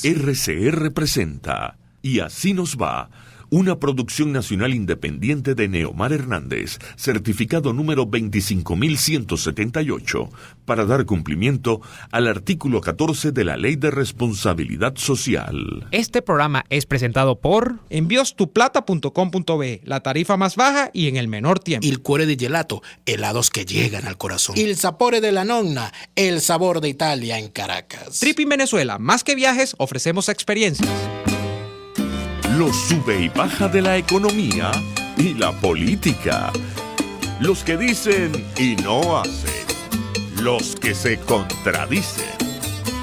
RCR presenta Y así nos va, una producción nacional independiente de Neomar Hernández, certificado número 25178, para dar cumplimiento al artículo 14 de la Ley de Responsabilidad Social. Este programa es presentado por enviostuplata.com.be, la tarifa más baja y en el menor tiempo. Il cuore di gelato, helados que llegan al corazón. Il sapore della nonna, el sabor de Italia en Caracas. Tripping Venezuela, más que viajes, ofrecemos experiencias. Los sube y baja de la economía y la política. Los que dicen y no hacen. Los que se contradicen.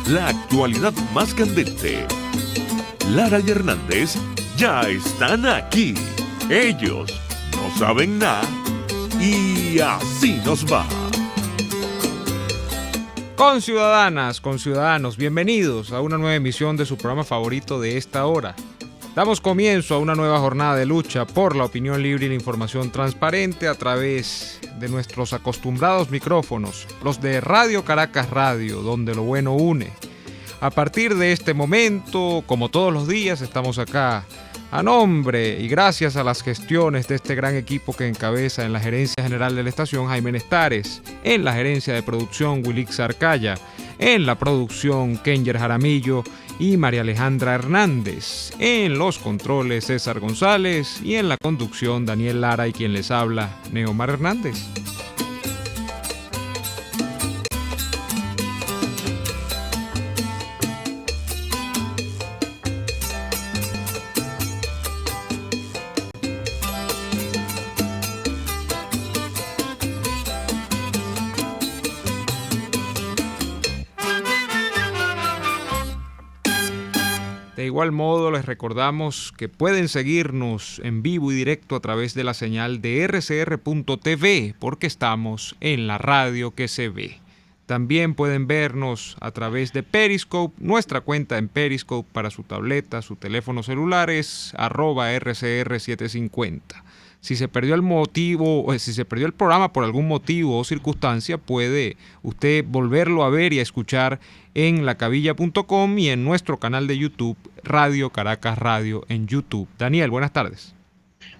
La actualidad más candente. Lara y Hernández ya están aquí. Ellos no saben nada y así nos va. Conciudadanas, conciudadanos, bienvenidos a una nueva emisión de su programa favorito de esta hora. Damos comienzo a una nueva jornada de lucha por la opinión libre y la información transparente a través de nuestros acostumbrados micrófonos, los de Radio Caracas Radio, donde lo bueno une. A partir de este momento, como todos los días, estamos acá a nombre y gracias a las gestiones de este gran equipo que encabeza en la gerencia general de la estación Jaime Nestares, en la gerencia de producción Wilix Arcaya, en la producción Kenger Jaramillo y María Alejandra Hernández, en los controles César González y en la conducción Daniel Lara y quien les habla Neomar Hernández. De igual modo, les recordamos que pueden seguirnos en vivo y directo a través de la señal de rcr.tv, porque estamos en la radio que se ve. También pueden vernos a través de Periscope. Nuestra cuenta en Periscope para su tableta, su teléfono celular es @rcr750. Si se perdió el programa por algún motivo o circunstancia, puede usted volverlo a ver y a escuchar en lacabilla.com y en nuestro canal de YouTube, Radio Caracas Radio en YouTube. Daniel, buenas tardes.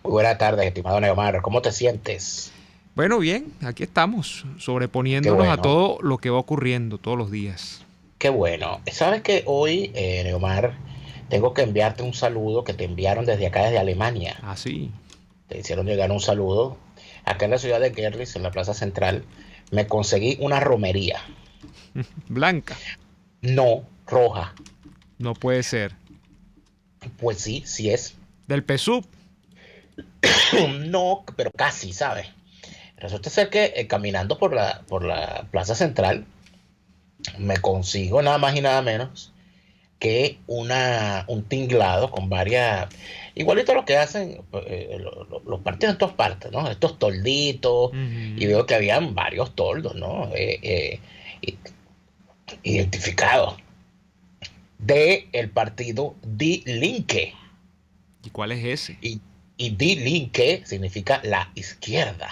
Muy buenas tardes, estimado Neomar. ¿Cómo te sientes? Bueno, bien, aquí estamos, sobreponiéndonos a todo lo que va ocurriendo todos los días. Qué bueno. ¿Sabes que hoy, Neomar, tengo que enviarte un saludo que te enviaron desde acá, desde Alemania? Ah, sí. Te hicieron llegar un saludo. Acá en la ciudad de Görlitz, en la Plaza Central, me conseguí una romería. ¿Blanca? No, roja. No puede ser. Pues sí, sí es. ¿Del PSUV? No, pero casi, ¿sabes? Resulta ser que caminando por la Plaza Central me consigo nada más y nada menos que un tinglado con varias, igualito a lo que hacen los partidos en todas partes, ¿no? Estos tolditos, y veo que habían varios toldos, ¿no? Identificados de el partido Die Linke. ¿Y cuál es ese? Y Die Linke significa la izquierda.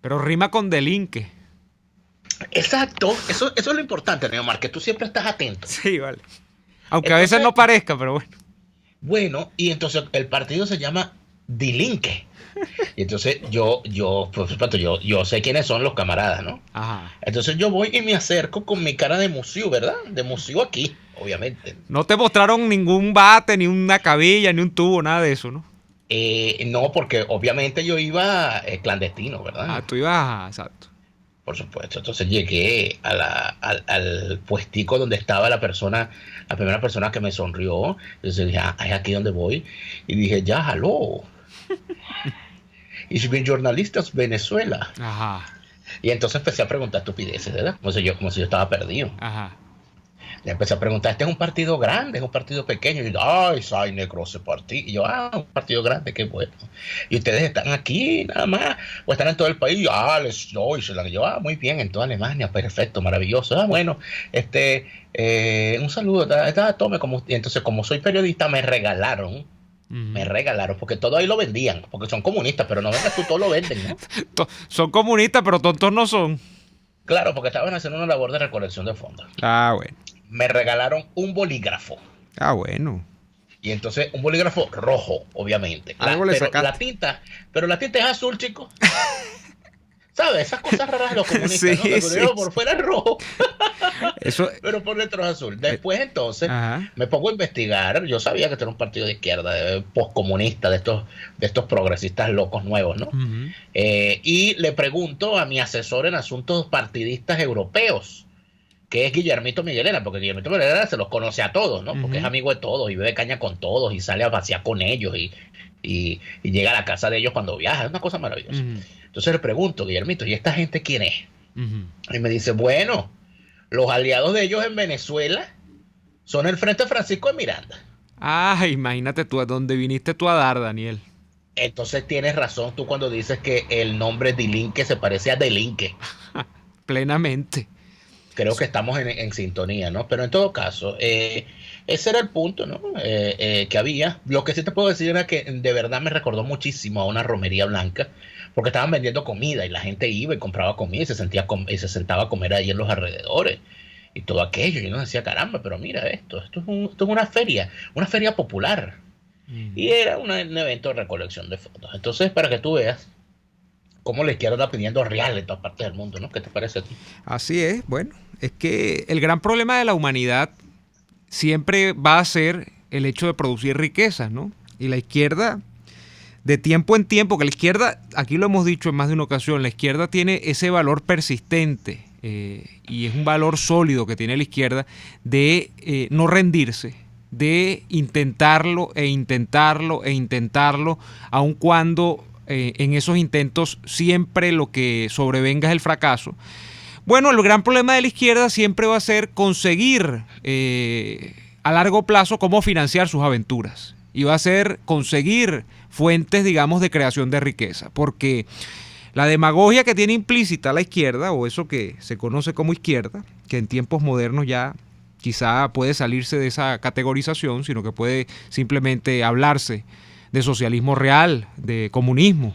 Pero rima con delinque. Exacto, eso es lo importante, Neomar, que tú siempre estás atento. Sí, vale. Aunque entonces, a veces no parezca, pero bueno. Bueno, y entonces el partido se llama Die Linke. Y entonces yo sé quiénes son los camaradas, ¿no? Ajá. Entonces yo voy y me acerco con mi cara de museo, ¿verdad? De museo aquí, obviamente. No te mostraron ningún bate, ni una cabilla, ni un tubo, nada de eso, ¿no? No, porque obviamente yo iba clandestino, ¿verdad? Ah, tú ibas, exacto. Por supuesto. Entonces llegué al puestico donde estaba la primera persona que me sonrió. Entonces dije, es aquí donde voy. Y dije, ya, aló. Ich bin Journalista aus Venezuela. Ajá. Y entonces empecé a preguntar estupideces, ¿verdad? Como si yo estaba perdido. Ajá. Le empecé a preguntar, ¿este es un partido grande, es un partido pequeño? Y yo, ay, soy negro ese partido. Y yo, un partido grande, qué bueno. Y ustedes están aquí nada más, o están en todo el país. Les doy. Y yo, muy bien, en toda Alemania, perfecto, maravilloso. Bueno, un saludo, tome. Y entonces, como soy periodista, me regalaron, porque todo ahí lo vendían, porque son comunistas, pero no vengas tú, todo lo venden, ¿no? Son comunistas, pero tontos no son. Claro, porque estaban haciendo una labor de recolección de fondos. Ah, bueno. Me regalaron un bolígrafo. Ah, bueno. Y entonces un bolígrafo rojo, obviamente. Algo le sacaste. Pero la tinta es azul, chicos. ¿Sabes? Esas cosas raras de los comunistas, Sí, ¿no? Que el bolígrafo sí. por fuera es rojo, Eso. pero por dentro es azul. Después entonces Ajá. me pongo a investigar. Yo sabía que este era un partido de izquierda, postcomunista, de estos progresistas locos nuevos, ¿no? Ujú. Y le pregunto a mi asesor en asuntos partidistas europeos, que es Guillermito Miguelena, porque Guillermito Miguelena se los conoce a todos, ¿no? Porque es amigo de todos y bebe caña con todos y sale a vaciar con ellos y llega a la casa de ellos cuando viaja. Es una cosa maravillosa. Ujú. Entonces le pregunto, Guillermito, ¿y esta gente quién es? Ujú. Y me dice, bueno, los aliados de ellos en Venezuela son el Frente Francisco de Miranda. Ah, imagínate tú a dónde viniste tú a dar, Daniel. Entonces tienes razón tú cuando dices que el nombre Dilinque se parece a Delinque. Plenamente. Creo que estamos en sintonía, ¿no? Pero en todo caso, ese era el punto, ¿no? Que había. Lo que sí te puedo decir era que de verdad me recordó muchísimo a una romería blanca, porque estaban vendiendo comida y la gente iba y compraba comida y y se sentaba a comer ahí en los alrededores y todo aquello. Y uno decía, caramba, pero mira esto es una feria popular. Y era un evento de recolección de fondos. Entonces, para que tú veas cómo la izquierda está pidiendo reales en todas partes del mundo, ¿no? ¿Qué te parece a ti? Así es, bueno, es que el gran problema de la humanidad siempre va a ser el hecho de producir riquezas, ¿no? Y la izquierda, de tiempo en tiempo, que la izquierda, aquí lo hemos dicho en más de una ocasión, la izquierda tiene ese valor persistente y es un valor sólido que tiene la izquierda de no rendirse, de intentarlo e intentarlo e intentarlo, aun cuando en esos intentos siempre lo que sobrevenga es el fracaso. Bueno, el gran problema de la izquierda siempre va a ser conseguir a largo plazo cómo financiar sus aventuras. Y va a ser conseguir fuentes, digamos, de creación de riqueza. Porque la demagogia que tiene implícita la izquierda, o eso que se conoce como izquierda, que en tiempos modernos ya quizá puede salirse de esa categorización, sino que puede simplemente hablarse de socialismo real, de comunismo,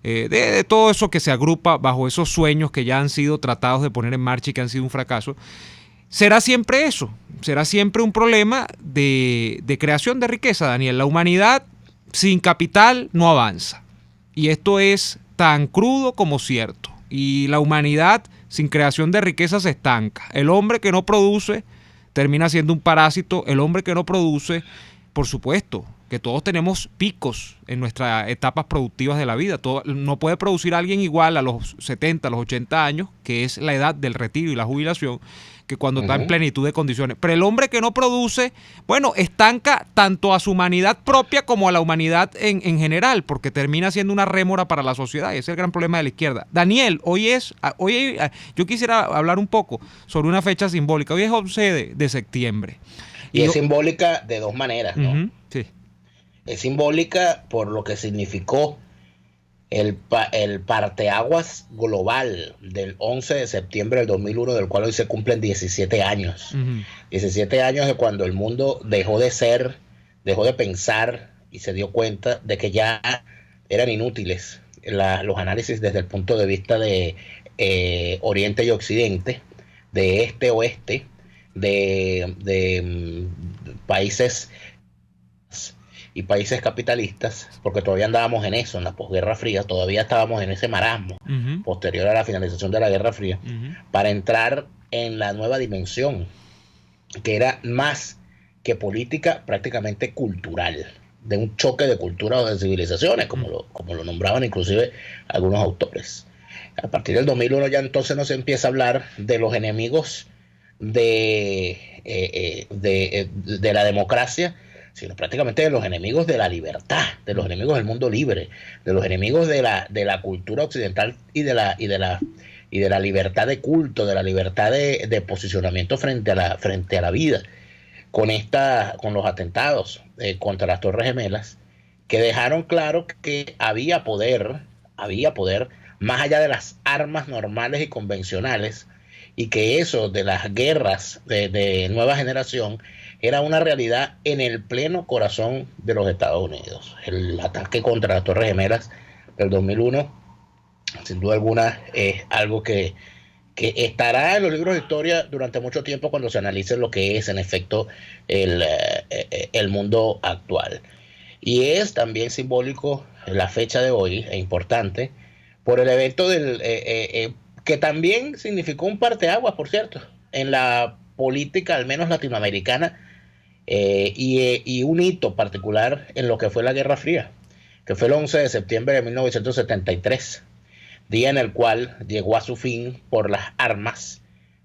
de todo eso que se agrupa bajo esos sueños que ya han sido tratados de poner en marcha y que han sido un fracaso, será siempre eso, será siempre un problema de creación de riqueza, Daniel. La humanidad sin capital no avanza. Y esto es tan crudo como cierto. Y la humanidad sin creación de riqueza se estanca. El hombre que no produce termina siendo un parásito. El hombre que no produce, por supuesto, que todos tenemos picos en nuestras etapas productivas de la vida. No puede producir alguien igual a los 70, a los 80 años, que es la edad del retiro y la jubilación, que cuando está en plenitud de condiciones. Pero el hombre que no produce, bueno, estanca tanto a su humanidad propia como a la humanidad en general, porque termina siendo una rémora para la sociedad. Y ese es el gran problema de la izquierda. Daniel, hoy yo quisiera hablar un poco sobre una fecha simbólica. Hoy es 11 de septiembre. Y es simbólica de dos maneras, ¿no? Sí. Es simbólica por lo que significó el parteaguas global del 11 de septiembre del 2001, del cual hoy se cumplen 17 años. 17 años de cuando el mundo dejó de pensar y se dio cuenta de que ya eran inútiles los análisis desde el punto de vista de Oriente y Occidente, de este-oeste, de países y países capitalistas, porque todavía andábamos en eso, en la posguerra fría, todavía estábamos en ese marasmo posterior a la finalización de la Guerra Fría, para entrar en la nueva dimensión, que era más que política, prácticamente cultural, de un choque de culturas o de civilizaciones, como lo nombraban inclusive algunos autores. A partir del 2001 ya entonces no se empieza a hablar de los enemigos de la democracia, sino prácticamente de los enemigos de la libertad, de los enemigos del mundo libre, de los enemigos de la cultura occidental y de la libertad de culto, de la libertad de posicionamiento frente a la vida, con los atentados contra las Torres Gemelas, que dejaron claro que había poder más allá de las armas normales y convencionales, y que eso de las guerras de nueva generación era una realidad en el pleno corazón de los Estados Unidos. El ataque contra las Torres Gemelas del 2001, sin duda alguna, es algo que estará en los libros de historia durante mucho tiempo cuando se analice lo que es, en efecto, el mundo actual. Y es también simbólico la fecha de hoy, e importante, por el evento que también significó un parteaguas, por cierto, en la política, al menos latinoamericana, y un hito particular en lo que fue la Guerra Fría, que fue el 11 de septiembre de 1973, día en el cual llegó a su fin por las armas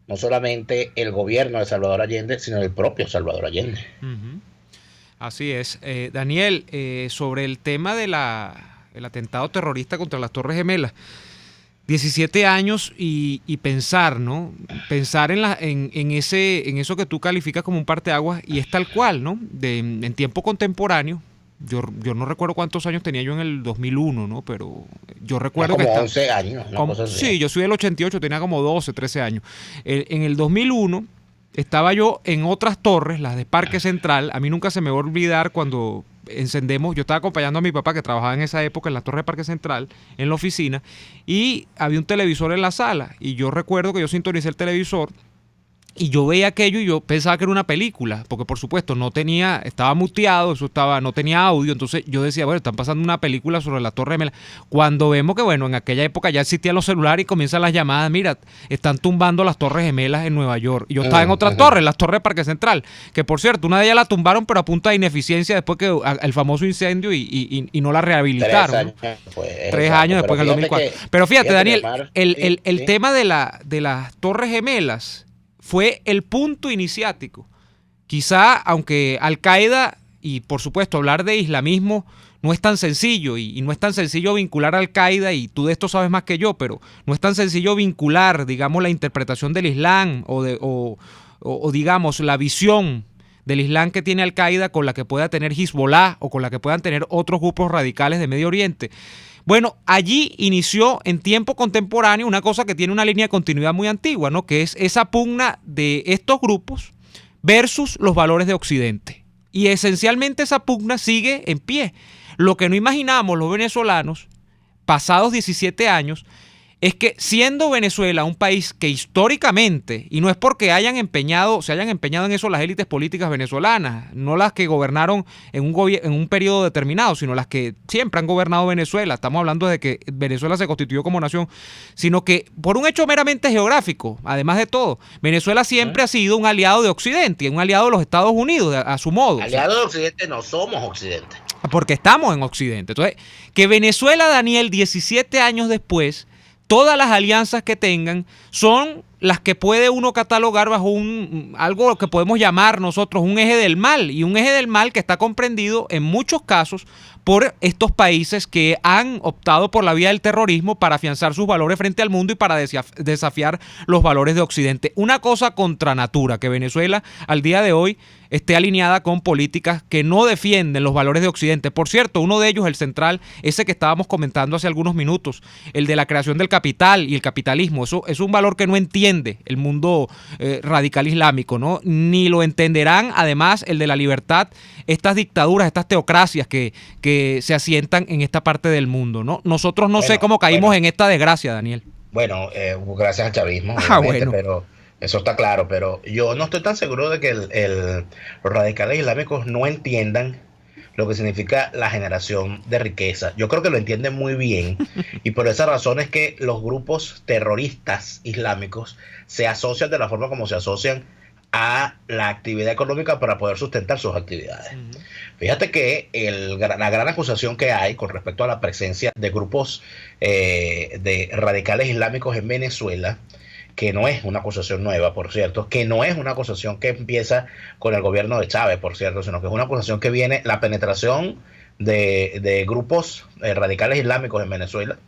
no solamente el gobierno de Salvador Allende, sino el propio Salvador Allende. Uh-huh. Así es. Daniel, sobre el tema del atentado terrorista contra las Torres Gemelas, 17 años y pensar, ¿no? Pensar en eso que tú calificas como un parteaguas, y es tal cual, ¿no? En tiempo contemporáneo. Yo no recuerdo cuántos años tenía yo en el 2001, ¿no? Pero yo recuerdo como que... 11 años. Sí, yo soy del 88, tenía como 12, 13 años. En el 2001 estaba yo en otras torres, las de Parque Central. A mí nunca se me va a olvidar cuando encendemos, yo estaba acompañando a mi papá que trabajaba en esa época en la torre de Parque Central, en la oficina, y había un televisor en la sala. Y yo recuerdo que yo sintonicé el televisor y yo veía aquello y yo pensaba que era una película, porque por supuesto estaba muteado, no tenía audio, entonces yo decía, bueno, están pasando una película sobre la Torre Gemela. Cuando vemos que, bueno, en aquella época ya existían los celulares y comienzan las llamadas, mira, están tumbando las Torres Gemelas en Nueva York. Y yo estaba en otra torre, las Torres de Parque Central, que por cierto, una de ellas la tumbaron, pero a punta de ineficiencia después que el famoso incendio y no la rehabilitaron. 3 años después. 3 años después, en el 2004. Pero fíjate, Daniel, el tema de las Torres Gemelas fue el punto iniciático. Quizá, aunque Al-Qaeda, y por supuesto hablar de islamismo no es tan sencillo, y no es tan sencillo vincular a Al-Qaeda, y tú de esto sabes más que yo, pero no es tan sencillo vincular, digamos, la interpretación del Islam o digamos, la visión del Islam que tiene Al-Qaeda con la que pueda tener Hezbollah o con la que puedan tener otros grupos radicales de Medio Oriente. Bueno, allí inició en tiempo contemporáneo una cosa que tiene una línea de continuidad muy antigua, ¿no? Que es esa pugna de estos grupos versus los valores de Occidente. Y esencialmente esa pugna sigue en pie. Lo que no imaginamos los venezolanos, pasados 17 años, es que siendo Venezuela un país que históricamente, y no es porque se hayan empeñado en eso las élites políticas venezolanas, no las que gobernaron en un periodo determinado, sino las que siempre han gobernado Venezuela, estamos hablando de que Venezuela se constituyó como nación, sino que por un hecho meramente geográfico, además de todo, Venezuela siempre ha sido un aliado de Occidente, un aliado de los Estados Unidos, a su modo. Aliado de Occidente, no somos Occidente. Porque estamos en Occidente. Entonces, que Venezuela, Daniel, 17 años después, todas las alianzas que tengan son las que puede uno catalogar bajo algo que podemos llamar nosotros un eje del mal, y un eje del mal que está comprendido en muchos casos por estos países que han optado por la vía del terrorismo para afianzar sus valores frente al mundo y para desafiar los valores de Occidente. Una cosa contra natura, que Venezuela al día de hoy esté alineada con políticas que no defienden los valores de Occidente. Por cierto, uno de ellos, el central, ese que estábamos comentando hace algunos minutos, el de la creación del capital y el capitalismo. Eso es un valor que no entiende el mundo radical islámico, ¿no? Ni lo entenderán, además, el de la libertad, estas dictaduras, estas teocracias que se asientan en esta parte del mundo, ¿no? Nosotros no sé cómo caímos en esta desgracia, Daniel. Bueno, gracias al chavismo, bueno. Pero eso está claro, pero yo no estoy tan seguro de que los radicales islámicos no entiendan lo que significa la generación de riqueza. Yo creo que lo entienden muy bien, y por esa razón es que los grupos terroristas islámicos se asocian de la forma como se asocian a la actividad económica para poder sustentar sus actividades. Uh-huh. Fíjate que la gran acusación que hay con respecto a la presencia de grupos de radicales islámicos en Venezuela, que no es una acusación nueva, por cierto, que no es una acusación que empieza con el gobierno de Chávez, por cierto, sino que es una acusación que viene, la penetración de grupos radicales islámicos en Venezuela,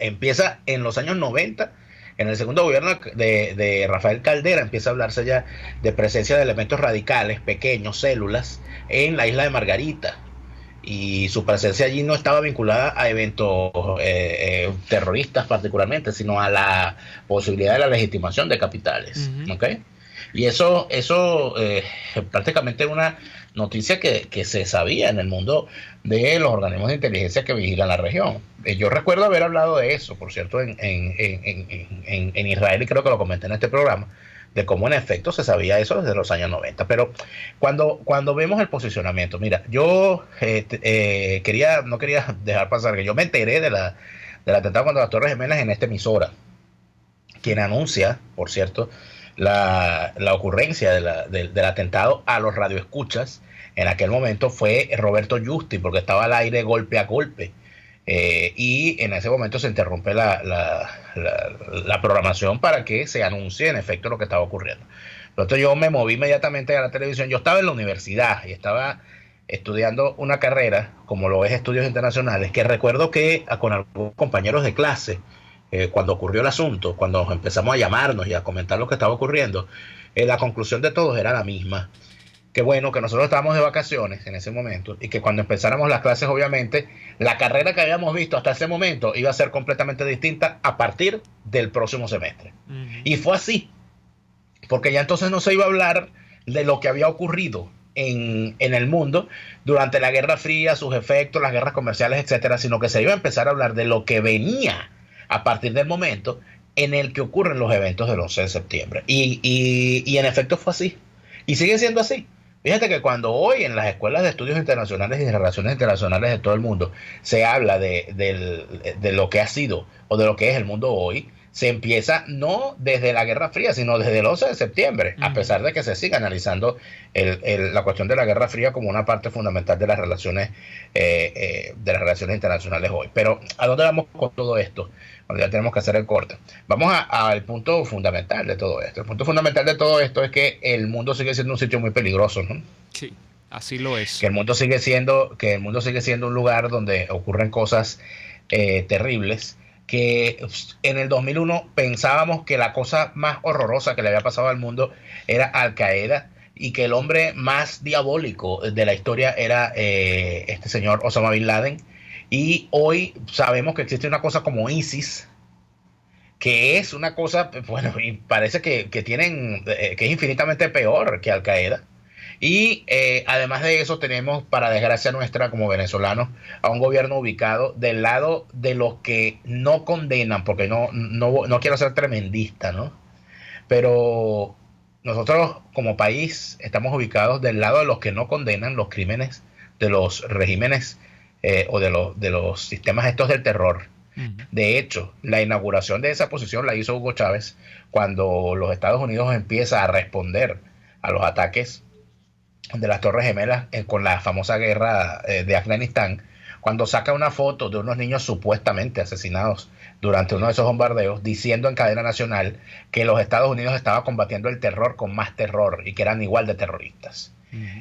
empieza en los años 90, en el segundo gobierno de Rafael Caldera, empieza a hablarse ya de presencia de elementos radicales, pequeños, células, en la isla de Margarita. Y su presencia allí no estaba vinculada a eventos terroristas particularmente, sino a la posibilidad de la legitimación de capitales. Uh-huh. ¿Okay? Y eso prácticamente es una noticia que se sabía en el mundo de los organismos de inteligencia que vigilan la región. Yo recuerdo haber hablado de eso, por cierto, en Israel, y creo que lo comenté en este programa, de cómo en efecto se sabía eso desde los años 90. Pero cuando vemos el posicionamiento, mira, yo no quería dejar pasar que yo me enteré del atentado contra las Torres Gemelas en esta emisora. Quien anuncia, por cierto, la ocurrencia del atentado a los radioescuchas en aquel momento fue Roberto Justi, porque estaba al aire golpe a golpe. Y en ese momento se interrumpe la programación para que se anuncie en efecto lo que estaba ocurriendo. Entonces yo me moví inmediatamente a la televisión. Yo estaba en la universidad y estaba estudiando una carrera, como lo es Estudios Internacionales, que recuerdo que con algunos compañeros de clase, cuando ocurrió el asunto, cuando empezamos a llamarnos y a comentar lo que estaba ocurriendo, la conclusión de todos era la misma. Que bueno, que nosotros estábamos de vacaciones en ese momento y que cuando empezáramos las clases, obviamente, la carrera que habíamos visto hasta ese momento iba a ser completamente distinta a partir del próximo semestre. Y fue así, porque ya entonces no se iba a hablar de lo que había ocurrido en el mundo durante la Guerra Fría, sus efectos, las guerras comerciales, etcétera, sino que se iba a empezar a hablar de lo que venía a partir del momento en el que ocurren los eventos del 11 de septiembre. Y en efecto fue así. Y sigue siendo así. Fíjate que cuando hoy en las escuelas de estudios internacionales y de relaciones internacionales de todo el mundo se habla de lo que ha sido o de lo que es el mundo hoy, se empieza no desde la Guerra Fría, sino desde el 11 de septiembre, a pesar de que se siga analizando la cuestión de la Guerra Fría como una parte fundamental de las relaciones internacionales hoy. Pero ¿a dónde vamos con todo esto? Bueno, ya tenemos que hacer el corte. Vamos al punto fundamental de todo esto. El punto fundamental de todo esto es que el mundo sigue siendo un sitio muy peligroso, ¿no? Sí, así lo es. Que el mundo sigue siendo un lugar donde ocurren cosas terribles. Que en el 2001 pensábamos que la cosa más horrorosa que le había pasado al mundo era Al Qaeda y que el hombre más diabólico de la historia era este señor Osama Bin Laden. Y hoy sabemos que existe una cosa como ISIS, que es una cosa, bueno, y parece que es infinitamente peor que Al Qaeda. Y además de eso tenemos, para desgracia nuestra como venezolanos, a un gobierno ubicado del lado de los que no condenan, porque no quiero ser tremendista, ¿no? Pero nosotros como país estamos ubicados del lado de los que no condenan los crímenes de los regímenes o de los sistemas estos del terror. De hecho, la inauguración de esa posición la hizo Hugo Chávez cuando los Estados Unidos empieza a responder a los ataques de las Torres Gemelas con la famosa guerra de Afganistán, cuando saca una foto de unos niños supuestamente asesinados durante uno de esos bombardeos, diciendo en cadena nacional que los Estados Unidos estaban combatiendo el terror con más terror y que eran igual de terroristas.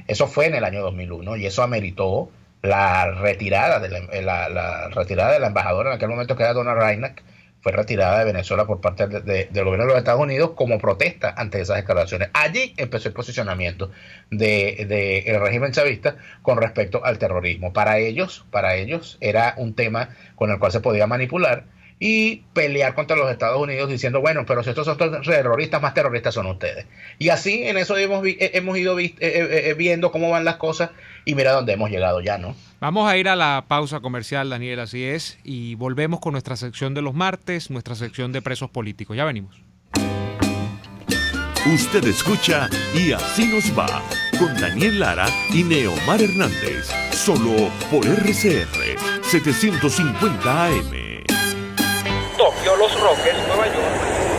Eso fue en el año 2001 y eso ameritó la retirada de la embajadora en aquel momento, que era Donna Reinach, fue retirada de Venezuela por parte del gobierno de los Estados Unidos como protesta ante esas declaraciones. Allí empezó el posicionamiento del régimen chavista con respecto al terrorismo. Para ellos era un tema con el cual se podía manipular y pelear contra los Estados Unidos diciendo, bueno, pero si estos son terroristas, más terroristas son ustedes. Y así en eso hemos ido viendo cómo van las cosas y mira dónde hemos llegado ya, ¿no? Vamos a ir a la pausa comercial, Daniel, así es, y volvemos con nuestra sección de los martes, nuestra sección de presos políticos. Ya venimos. Usted escucha Y Así Nos Va, con Daniel Lara y Neomar Hernández, solo por RCR 750 AM. Tokio, Los Roques, Nueva York.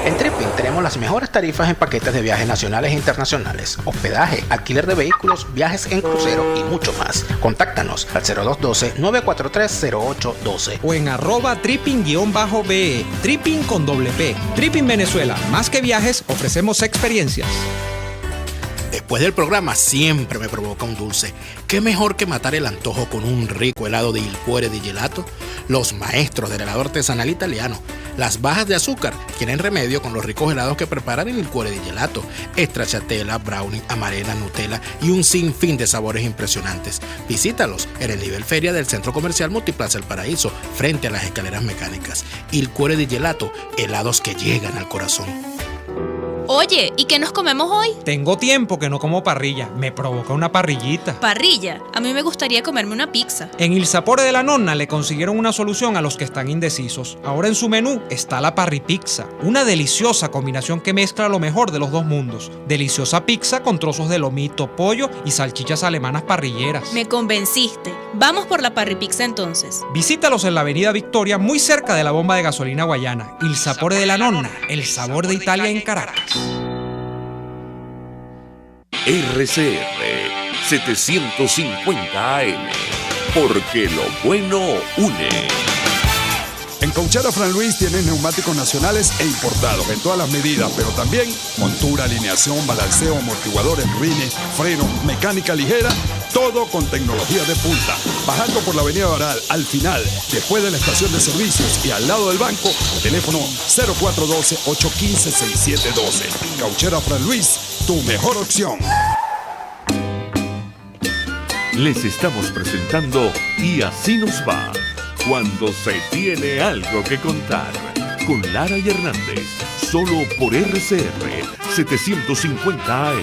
En Tripping tenemos las mejores tarifas en paquetes de viajes nacionales e internacionales, hospedaje, alquiler de vehículos, viajes en crucero y mucho más. Contáctanos al 0212-943-0812 o en @tripping_be, Tripping con doble P. Tripping Venezuela, más que viajes, ofrecemos experiencias. Después del programa siempre me provoca un dulce. ¿Qué mejor que matar el antojo con un rico helado de Il Cuore di Gelato? Los maestros del helado artesanal italiano. Las bajas de azúcar tienen remedio con los ricos helados que preparan en Il Cuore di Gelato. Stracciatella, brownie, amarena, Nutella y un sinfín de sabores impresionantes. Visítalos en el nivel feria del Centro Comercial Multiplaza El Paraíso, frente a las escaleras mecánicas. Il Cuore di Gelato, helados que llegan al corazón. Oye, ¿y qué nos comemos hoy? Tengo tiempo que no como parrilla. Me provoca una parrillita. Parrilla. A mí me gustaría comerme una pizza. En Il Sapore de la Nonna le consiguieron una solución a los que están indecisos. Ahora en su menú está la parripizza, una deliciosa combinación que mezcla lo mejor de los dos mundos. Deliciosa pizza con trozos de lomito, pollo y salchichas alemanas parrilleras. Me convenciste. Vamos por la parripizza entonces. Visítalos en la Avenida Victoria, muy cerca de la bomba de gasolina Guayana. Il Sapore de la Nonna, el sabor de Italia en Caracas. RCR 750 AM, porque lo bueno une. En Cauchera Fran Luis tienen neumáticos nacionales e importados en todas las medidas, pero también montura, alineación, balanceo, amortiguadores, rines, freno, mecánica ligera, todo con tecnología de punta. Bajando por la avenida Baral, al final, después de la estación de servicios y al lado del banco, teléfono 0412-815-6712. Cauchera Fran Luis, tu mejor opción. Les estamos presentando Y así nos va, cuando se tiene algo que contar, con Lara y Hernández, solo por RCR 750 AM.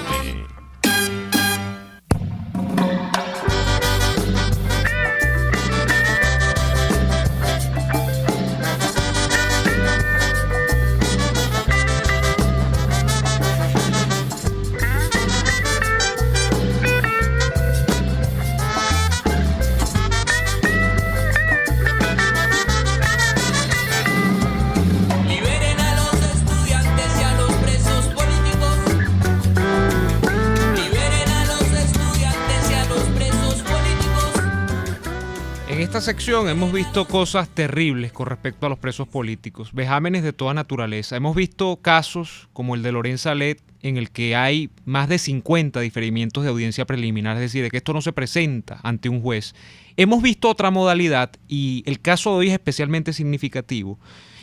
En esta sección hemos visto cosas terribles con respecto a los presos políticos, vejámenes de toda naturaleza. Hemos visto casos como el de Lorenza Let, en el que hay más de 50 diferimientos de audiencia preliminar, es decir, de que esto no se presenta ante un juez. Hemos visto otra modalidad, y el caso de hoy es especialmente significativo,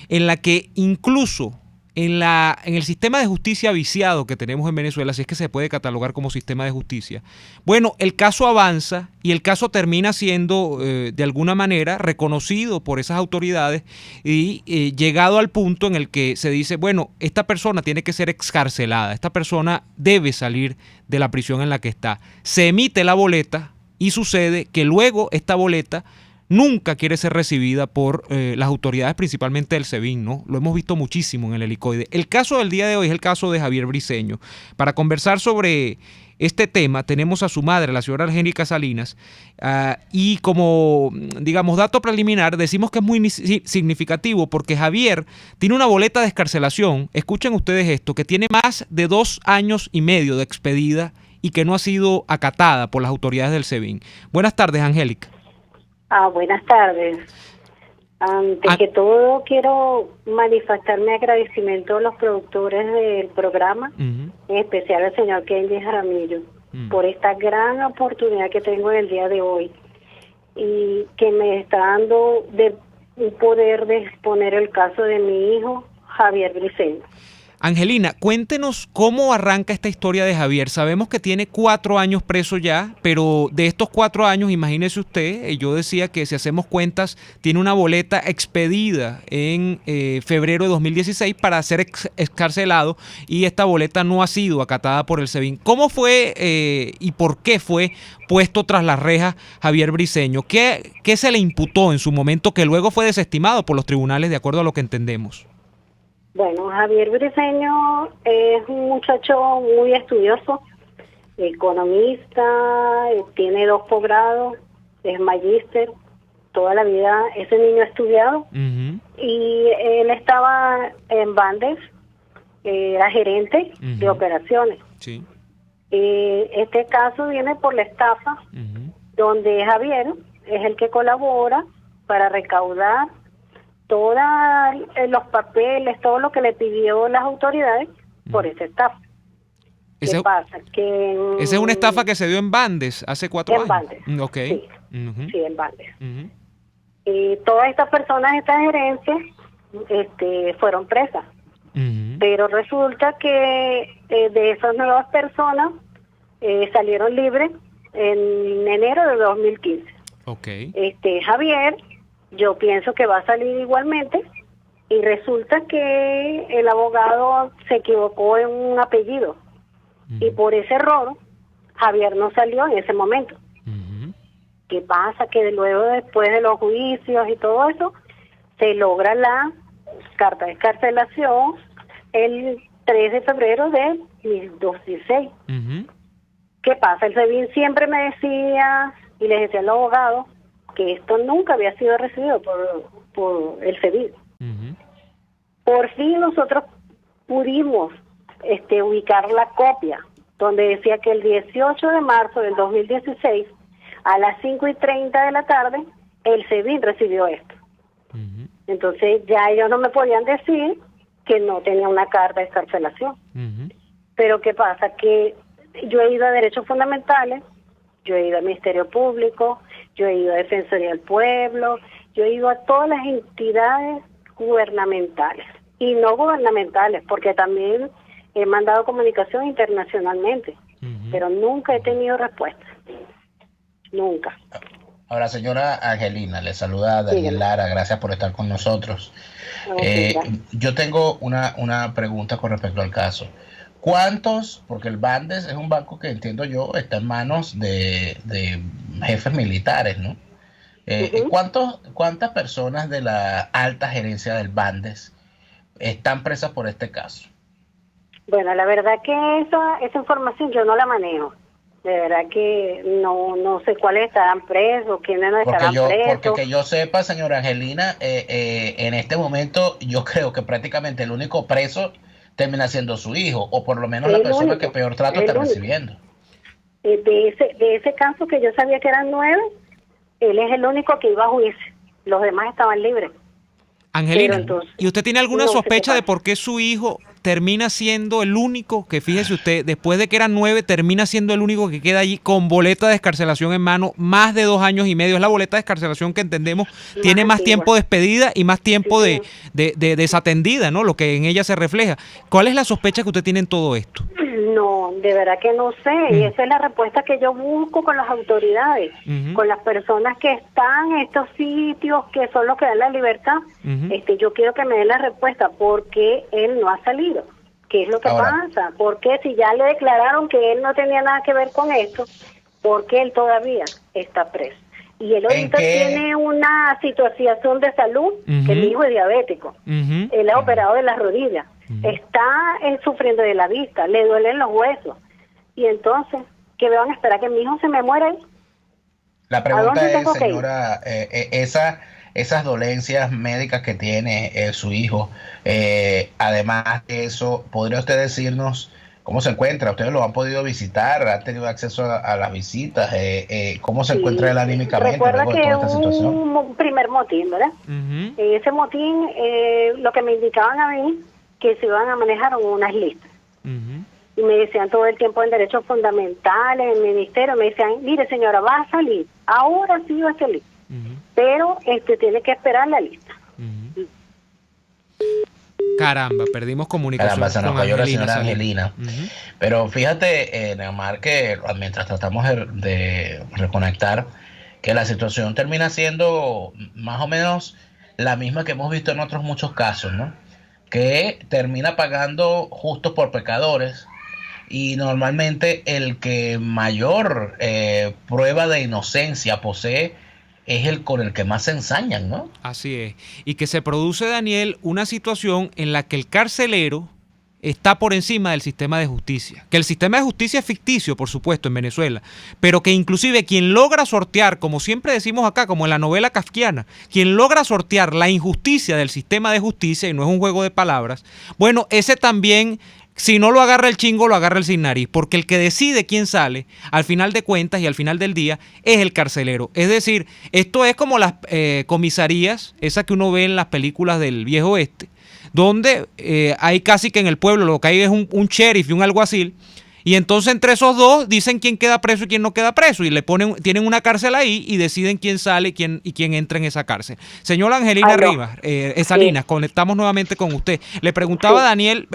en la que incluso en el sistema de justicia viciado que tenemos en Venezuela, si es que se puede catalogar como sistema de justicia, bueno, el caso avanza y el caso termina siendo de alguna manera reconocido por esas autoridades y llegado al punto en el que se dice, bueno, esta persona tiene que ser excarcelada, esta persona debe salir de la prisión en la que está. Se emite la boleta y sucede que luego esta boleta nunca quiere ser recibida por las autoridades, principalmente del SEBIN, ¿no? Lo hemos visto muchísimo en el helicoide. El caso del día de hoy es el caso de Javier Briceño. Para conversar sobre este tema tenemos a su madre, la señora Angélica Salinas, y como, digamos, dato preliminar, decimos que es muy significativo porque Javier tiene una boleta de excarcelación, escuchen ustedes esto, que tiene más de 2 años y medio de expedida y que no ha sido acatada por las autoridades del SEBIN. Buenas tardes, Angélica. Buenas tardes. Antes que todo, quiero manifestar mi agradecimiento a los productores del programa, en especial al señor Kenji Jaramillo, por esta gran oportunidad que tengo en el día de hoy y que me está dando de poder de exponer el caso de mi hijo, Javier Briceño. Angelina, cuéntenos cómo arranca esta historia de Javier. Sabemos que tiene 4 años preso ya, pero de estos 4 años, imagínese usted, yo decía que si hacemos cuentas, tiene una boleta expedida en febrero de 2016 para ser excarcelado y esta boleta no ha sido acatada por el SEBIN. ¿Cómo fue y por qué fue puesto tras las rejas Javier Briceño? ¿Qué se le imputó en su momento que luego fue desestimado por los tribunales de acuerdo a lo que entendemos? Bueno, Javier Briceño es un muchacho muy estudioso, economista, tiene 2 posgrados, es magíster, toda la vida ese niño ha estudiado, y él estaba en Bandes, era gerente de operaciones. Sí. Este caso viene por la estafa, donde Javier es el que colabora para recaudar todos los papeles, todo lo que le pidió las autoridades por esa estafa. ¿Qué pasa? Que esa es una estafa que se dio en Bandes hace 4 años. En Bandes, okay. Sí, en Bandes. Y todas estas personas, estas gerencias, fueron presas. Pero resulta que de esas nuevas personas salieron libres en enero de 2015. Okay. Javier, yo pienso que va a salir igualmente Y resulta que el abogado se equivocó en un apellido. Y por ese error, Javier no salió en ese momento. ¿Qué pasa? Que luego, después de los juicios y todo eso, se logra la carta de escarcelación el 3 de febrero de 2016. ¿Qué pasa? El SEBIN siempre me decía, y les decía al abogado, que esto nunca había sido recibido por el SEBIN. Por fin nosotros pudimos ubicar la copia, donde decía que el 18 de marzo del 2016, a las 5:30 de la tarde, el SEBIN recibió esto. Entonces ya ellos no me podían decir que no tenía una carta de escarcelación. Pero ¿qué pasa? Que yo he ido a Derechos Fundamentales, yo he ido al Ministerio Público, yo he ido a Defensoría del Pueblo, yo he ido a todas las entidades gubernamentales y no gubernamentales, porque también he mandado comunicación internacionalmente, pero nunca he tenido respuesta. Nunca. Ahora, señora Angelina, le saluda Daniel Lara, gracias por estar con nosotros. Yo tengo una pregunta con respecto al caso. ¿Cuántos, porque el Bandes es un banco que entiendo yo está en manos de jefes militares, ¿no? ¿Cuántas personas de la alta gerencia del Bandes están presas por este caso? Bueno, la verdad que esa información yo no la manejo. De verdad que no sé cuáles estarán presos, quiénes no estarán presos. Porque que yo sepa, señora Angelina, en este momento yo creo que prácticamente el único preso termina siendo su hijo, o por lo menos la persona que peor trato está recibiendo. De ese caso que yo sabía que eran 9, él es el único que iba a juicio. Los demás estaban libres. Angelina, entonces, ¿y usted tiene alguna sospecha de por qué su hijo termina siendo el único, que fíjese usted, después de que eran 9, termina siendo el único que queda allí con boleta de excarcelación en mano, más de 2 años y medio? Es la boleta de excarcelación que entendemos tiene más tiempo de expedida y más tiempo de desatendida, ¿no? Lo que en ella se refleja. ¿Cuál es la sospecha que usted tiene en todo esto? No, de verdad que no sé, y esa es la respuesta que yo busco con las autoridades, con las personas que están en estos sitios que son los que dan la libertad. Yo quiero que me den la respuesta, ¿por qué él no ha salido? ¿Qué es lo que pasa? ¿Por qué si ya le declararon que él no tenía nada que ver con esto, por qué él todavía está preso? Y él ahorita tiene una situación de salud, que mi hijo es diabético, él es operado de las rodillas, está sufriendo de la vista, le duelen los huesos, y entonces, ¿qué me van a esperar? ¿Que mi hijo se me muera ahí? La pregunta es, señora, esas dolencias médicas que tiene su hijo, además de eso, ¿podría usted decirnos cómo se encuentra? ¿Ustedes lo han podido visitar? ¿Han tenido acceso a las visitas? ¿Cómo se encuentra él anímicamente? Recuerda que un primer motín, ¿verdad? Ese motín, lo que me indicaban a mí, que se iban a manejar unas listas. Y me decían todo el tiempo en Derechos Fundamentales, en el Ministerio, me decían, mire señora, va a salir, ahora sí va a salir, pero tiene que esperar la lista. Caramba, perdimos comunicación. Caramba, se nos cayó la señora Angelina. Pero fíjate, Neomar, que mientras tratamos de reconectar, que la situación termina siendo más o menos la misma que hemos visto en otros muchos casos, ¿no? Que termina pagando justos por pecadores, y normalmente el que mayor prueba de inocencia posee es el con el que más se ensañan, ¿no? Así es. Y que se produce, Daniel, una situación en la que el carcelero está por encima del sistema de justicia. Que el sistema de justicia es ficticio, por supuesto, en Venezuela, pero que inclusive quien logra sortear, como siempre decimos acá, como en la novela kafkiana, quien logra sortear la injusticia del sistema de justicia, y no es un juego de palabras, bueno, ese también, si no lo agarra el chingo, lo agarra el sin nariz, porque el que decide quién sale, al final de cuentas y al final del día, es el carcelero. Es decir, esto es como las comisarías, esas que uno ve en las películas del viejo oeste, donde hay casi que en el pueblo lo que hay es un sheriff y un alguacil, y entonces entre esos dos dicen quién queda preso y quién no queda preso, y tienen una cárcel ahí y deciden quién sale y quién entra en esa cárcel. Señora Angelina Rivas, Salinas, conectamos nuevamente con usted. Le preguntaba a Daniel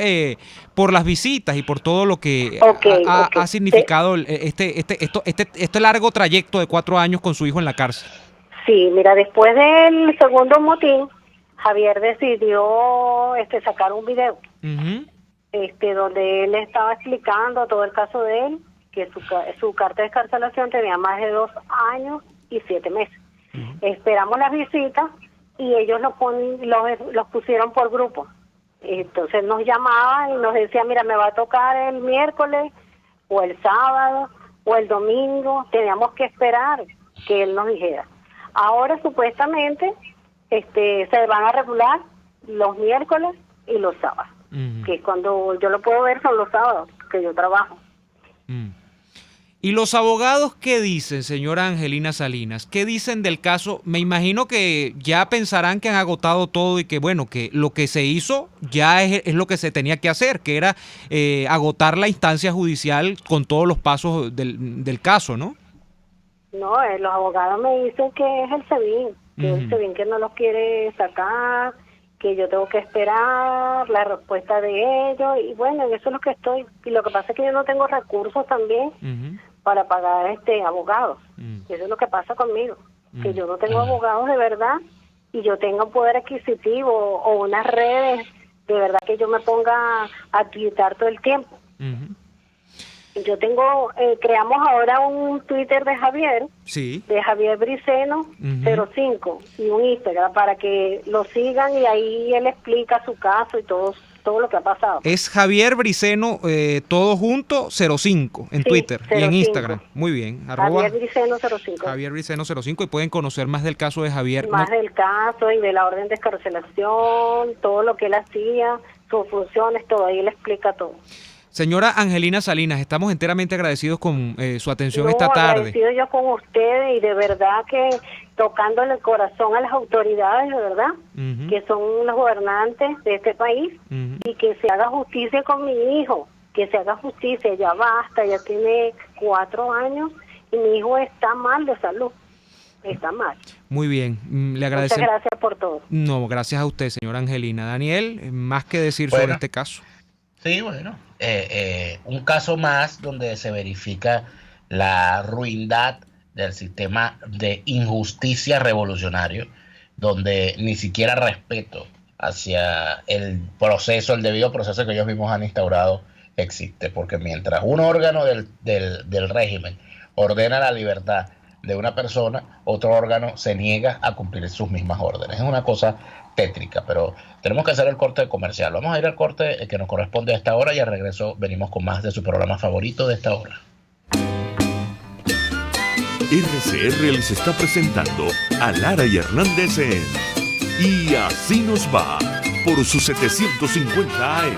por las visitas y por todo lo que ha significado este largo trayecto de 4 años con su hijo en la cárcel. Sí, mira, después del segundo motín, Javier decidió sacar un video Ujú. donde él estaba explicando todo el caso de él, que su carta de excarcelación tenía más de 2 años y 7 meses. Esperamos las visitas y ellos los pusieron por grupo. Entonces nos llamaban y nos decían, mira, me va a tocar el miércoles o el sábado o el domingo. Teníamos que esperar que él nos dijera. Ahora supuestamente se van a regular los miércoles y los sábados, que cuando yo lo puedo ver son los sábados, que yo trabajo. ¿Y los abogados qué dicen, señora Angelina Salinas? ¿Qué dicen del caso? Me imagino que ya pensarán que han agotado todo y que, bueno, que lo que se hizo ya es lo que se tenía que hacer, que era agotar la instancia judicial con todos los pasos del caso, ¿no? No, los abogados me dicen que es el SEBIN, que es el SEBIN que no los quiere sacar, que yo tengo que esperar la respuesta de ellos, y bueno, en eso es lo que estoy. Y lo que pasa es que yo no tengo recursos también para pagar abogados. Eso es lo que pasa conmigo, que yo no tengo abogados de verdad, y yo tengo un poder adquisitivo o unas redes de verdad que yo me ponga a quitar todo el tiempo. Yo creamos ahora un Twitter de Javier, Sí. de Javier Briceno 05, y un Instagram para que lo sigan, y ahí él explica su caso y todo lo que ha pasado. Es Javier Briceno, todo junto, 05 en Sí, Twitter y en 05. Instagram. Muy bien. Javier Briceno 05. Javier Briceno 05, y pueden conocer más del caso de Javier. Más del caso y de la orden de excarcelación, todo lo que él hacía, sus funciones, todo, ahí él explica todo. Señora Angelina Salinas, estamos enteramente agradecidos con su atención esta tarde. Agradecido yo con ustedes, y de verdad que tocándole el corazón a las autoridades, de verdad, que son los gobernantes de este país, y que se haga justicia con mi hijo, que se haga justicia, ya basta, ya tiene 4 años y mi hijo está mal de salud, está mal. Muy bien, le agradecemos. Muchas gracias por todo. No, gracias a usted, señora Angelina. Daniel, más que decir Bueno. sobre este caso. Sí, bueno, un caso más donde se verifica la ruindad del sistema de injusticia revolucionario, donde ni siquiera respeto hacia el debido proceso que ellos mismos han instaurado existe, porque mientras un órgano del régimen ordena la libertad de una persona, otro órgano se niega a cumplir sus mismas órdenes. Es una cosa tétrica, pero tenemos que hacer el corte comercial. Vamos a ir al corte que nos corresponde a esta hora, y al regreso venimos con más de su programa favorito de esta hora. RCR les está presentando a Lara y Hernández en Y Así Nos Va por su 750 AM.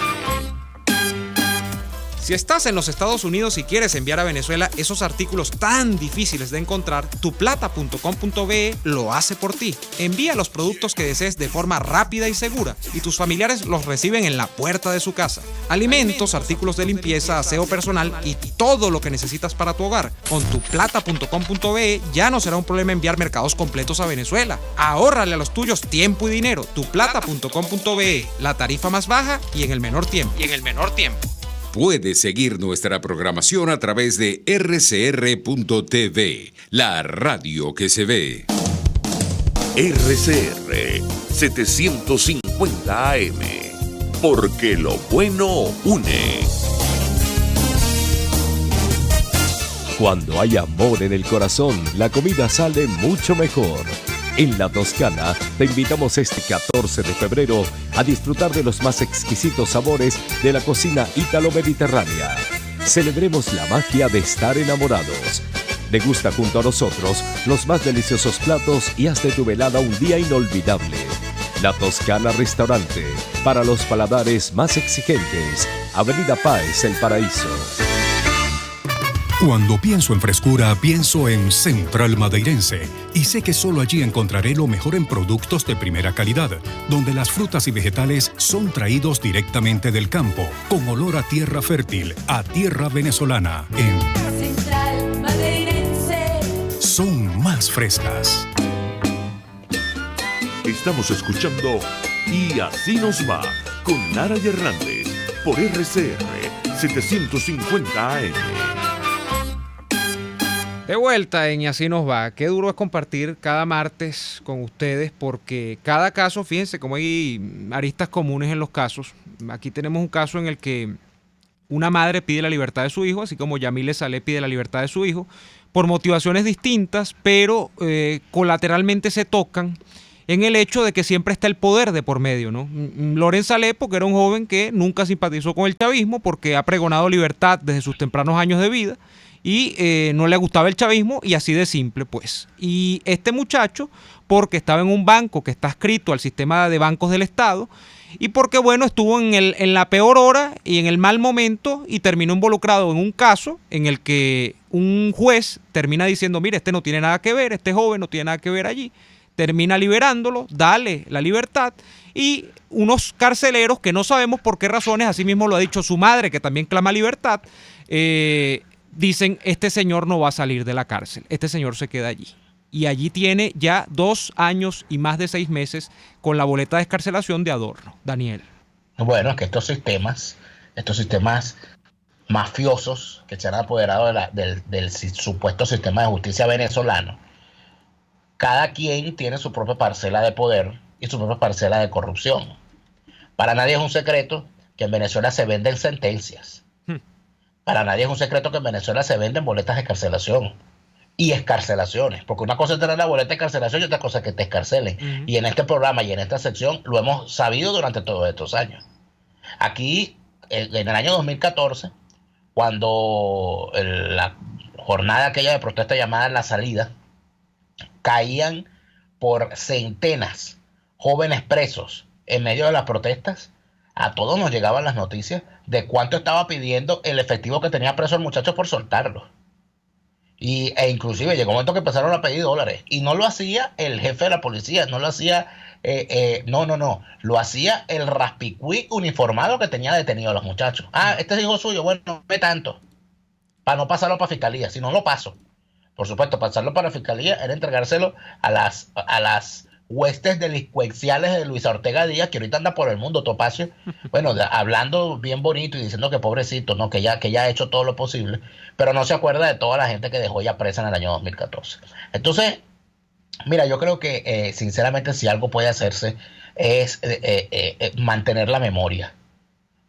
Si estás en los Estados Unidos y quieres enviar a Venezuela esos artículos tan difíciles de encontrar, tuplata.com.be lo hace por ti. Envía los productos que desees de forma rápida y segura, y tus familiares los reciben en la puerta de su casa. Alimentos, artículos de limpieza, aseo personal y todo lo que necesitas para tu hogar. Con tuplata.com.be ya no será un problema enviar mercados completos a Venezuela. Ahórrale a los tuyos tiempo y dinero. Tuplata.com.be, la tarifa más baja y en el menor tiempo. Puedes seguir nuestra programación a través de rcr.tv, la radio que se ve. RCR 750 AM, porque lo bueno une. Cuando hay amor en el corazón, la comida sale mucho mejor. En La Toscana, te invitamos este 14 de febrero a disfrutar de los más exquisitos sabores de la cocina ítalo-mediterránea. Celebremos la magia de estar enamorados. Degusta junto a nosotros los más deliciosos platos y haz de tu velada un día inolvidable. La Toscana Restaurante, para los paladares más exigentes. Avenida Páez, El Paraíso. Cuando pienso en frescura, pienso en Central Madeirense, y sé que solo allí encontraré lo mejor en productos de primera calidad, donde las frutas y vegetales son traídos directamente del campo, con olor a tierra fértil, a tierra venezolana. En Central Madeirense son más frescas. Estamos escuchando Y Así Nos Va con Lara y Hernández por RCR 750 AM. De vuelta en Y Así Nos Va. Qué duro es compartir cada martes con ustedes porque cada caso, fíjense cómo hay aristas comunes en los casos. Aquí tenemos un caso en el que una madre pide la libertad de su hijo, así como Yamile Saleh pide la libertad de su hijo, por motivaciones distintas, pero colateralmente se tocan en el hecho de que siempre está el poder de por medio, ¿no? Loren Saleh, porque era un joven que nunca simpatizó con el chavismo, porque ha pregonado libertad desde sus tempranos años de vida, y no le gustaba el chavismo, y así de simple, pues. Y este muchacho, porque estaba en un banco que está adscrito al sistema de bancos del Estado, y porque, bueno, estuvo en la peor hora y en el mal momento, y terminó involucrado en un caso en el que un juez termina diciendo, mire, este no tiene nada que ver, este joven no tiene nada que ver allí, termina liberándolo, dale la libertad, y unos carceleros que no sabemos por qué razones, así mismo lo ha dicho su madre, que también clama libertad, dicen, este señor no va a salir de la cárcel, este señor se queda allí. Y allí tiene ya 2 años y más de 6 meses con la boleta de excarcelación de adorno. Daniel. Bueno, es que estos sistemas mafiosos que se han apoderado del supuesto sistema de justicia venezolano, cada quien tiene su propia parcela de poder y su propia parcela de corrupción. Para nadie es un secreto que en Venezuela se venden sentencias. Para nadie es un secreto que en Venezuela se venden boletas de excarcelación y excarcelaciones, porque una cosa es tener la boleta de excarcelación y otra cosa es que te excarcelen. Y en este programa y en esta sección lo hemos sabido durante todos estos años. Aquí, en el año 2014, cuando la jornada aquella de protesta llamada La Salida, caían por centenas jóvenes presos en medio de las protestas, a todos nos llegaban las noticias de cuánto estaba pidiendo el efectivo que tenía preso el muchacho por soltarlo. E inclusive llegó un momento que empezaron a pedir dólares. Y no lo hacía el jefe de la policía, no lo hacía, lo hacía el raspicuí uniformado que tenía detenido a los muchachos. Este es hijo suyo, bueno, ve tanto, para no pasarlo para fiscalía, si no lo paso. Por supuesto, pasarlo para fiscalía era entregárselo a las huestes delincuenciales de Luis Ortega Díaz, que ahorita anda por el mundo, Topacio, bueno, hablando bien bonito y diciendo que pobrecito, ¿no? que ya ha hecho todo lo posible, pero no se acuerda de toda la gente que dejó ya presa en el año 2014. Entonces, mira, yo creo que sinceramente si algo puede hacerse es mantener la memoria.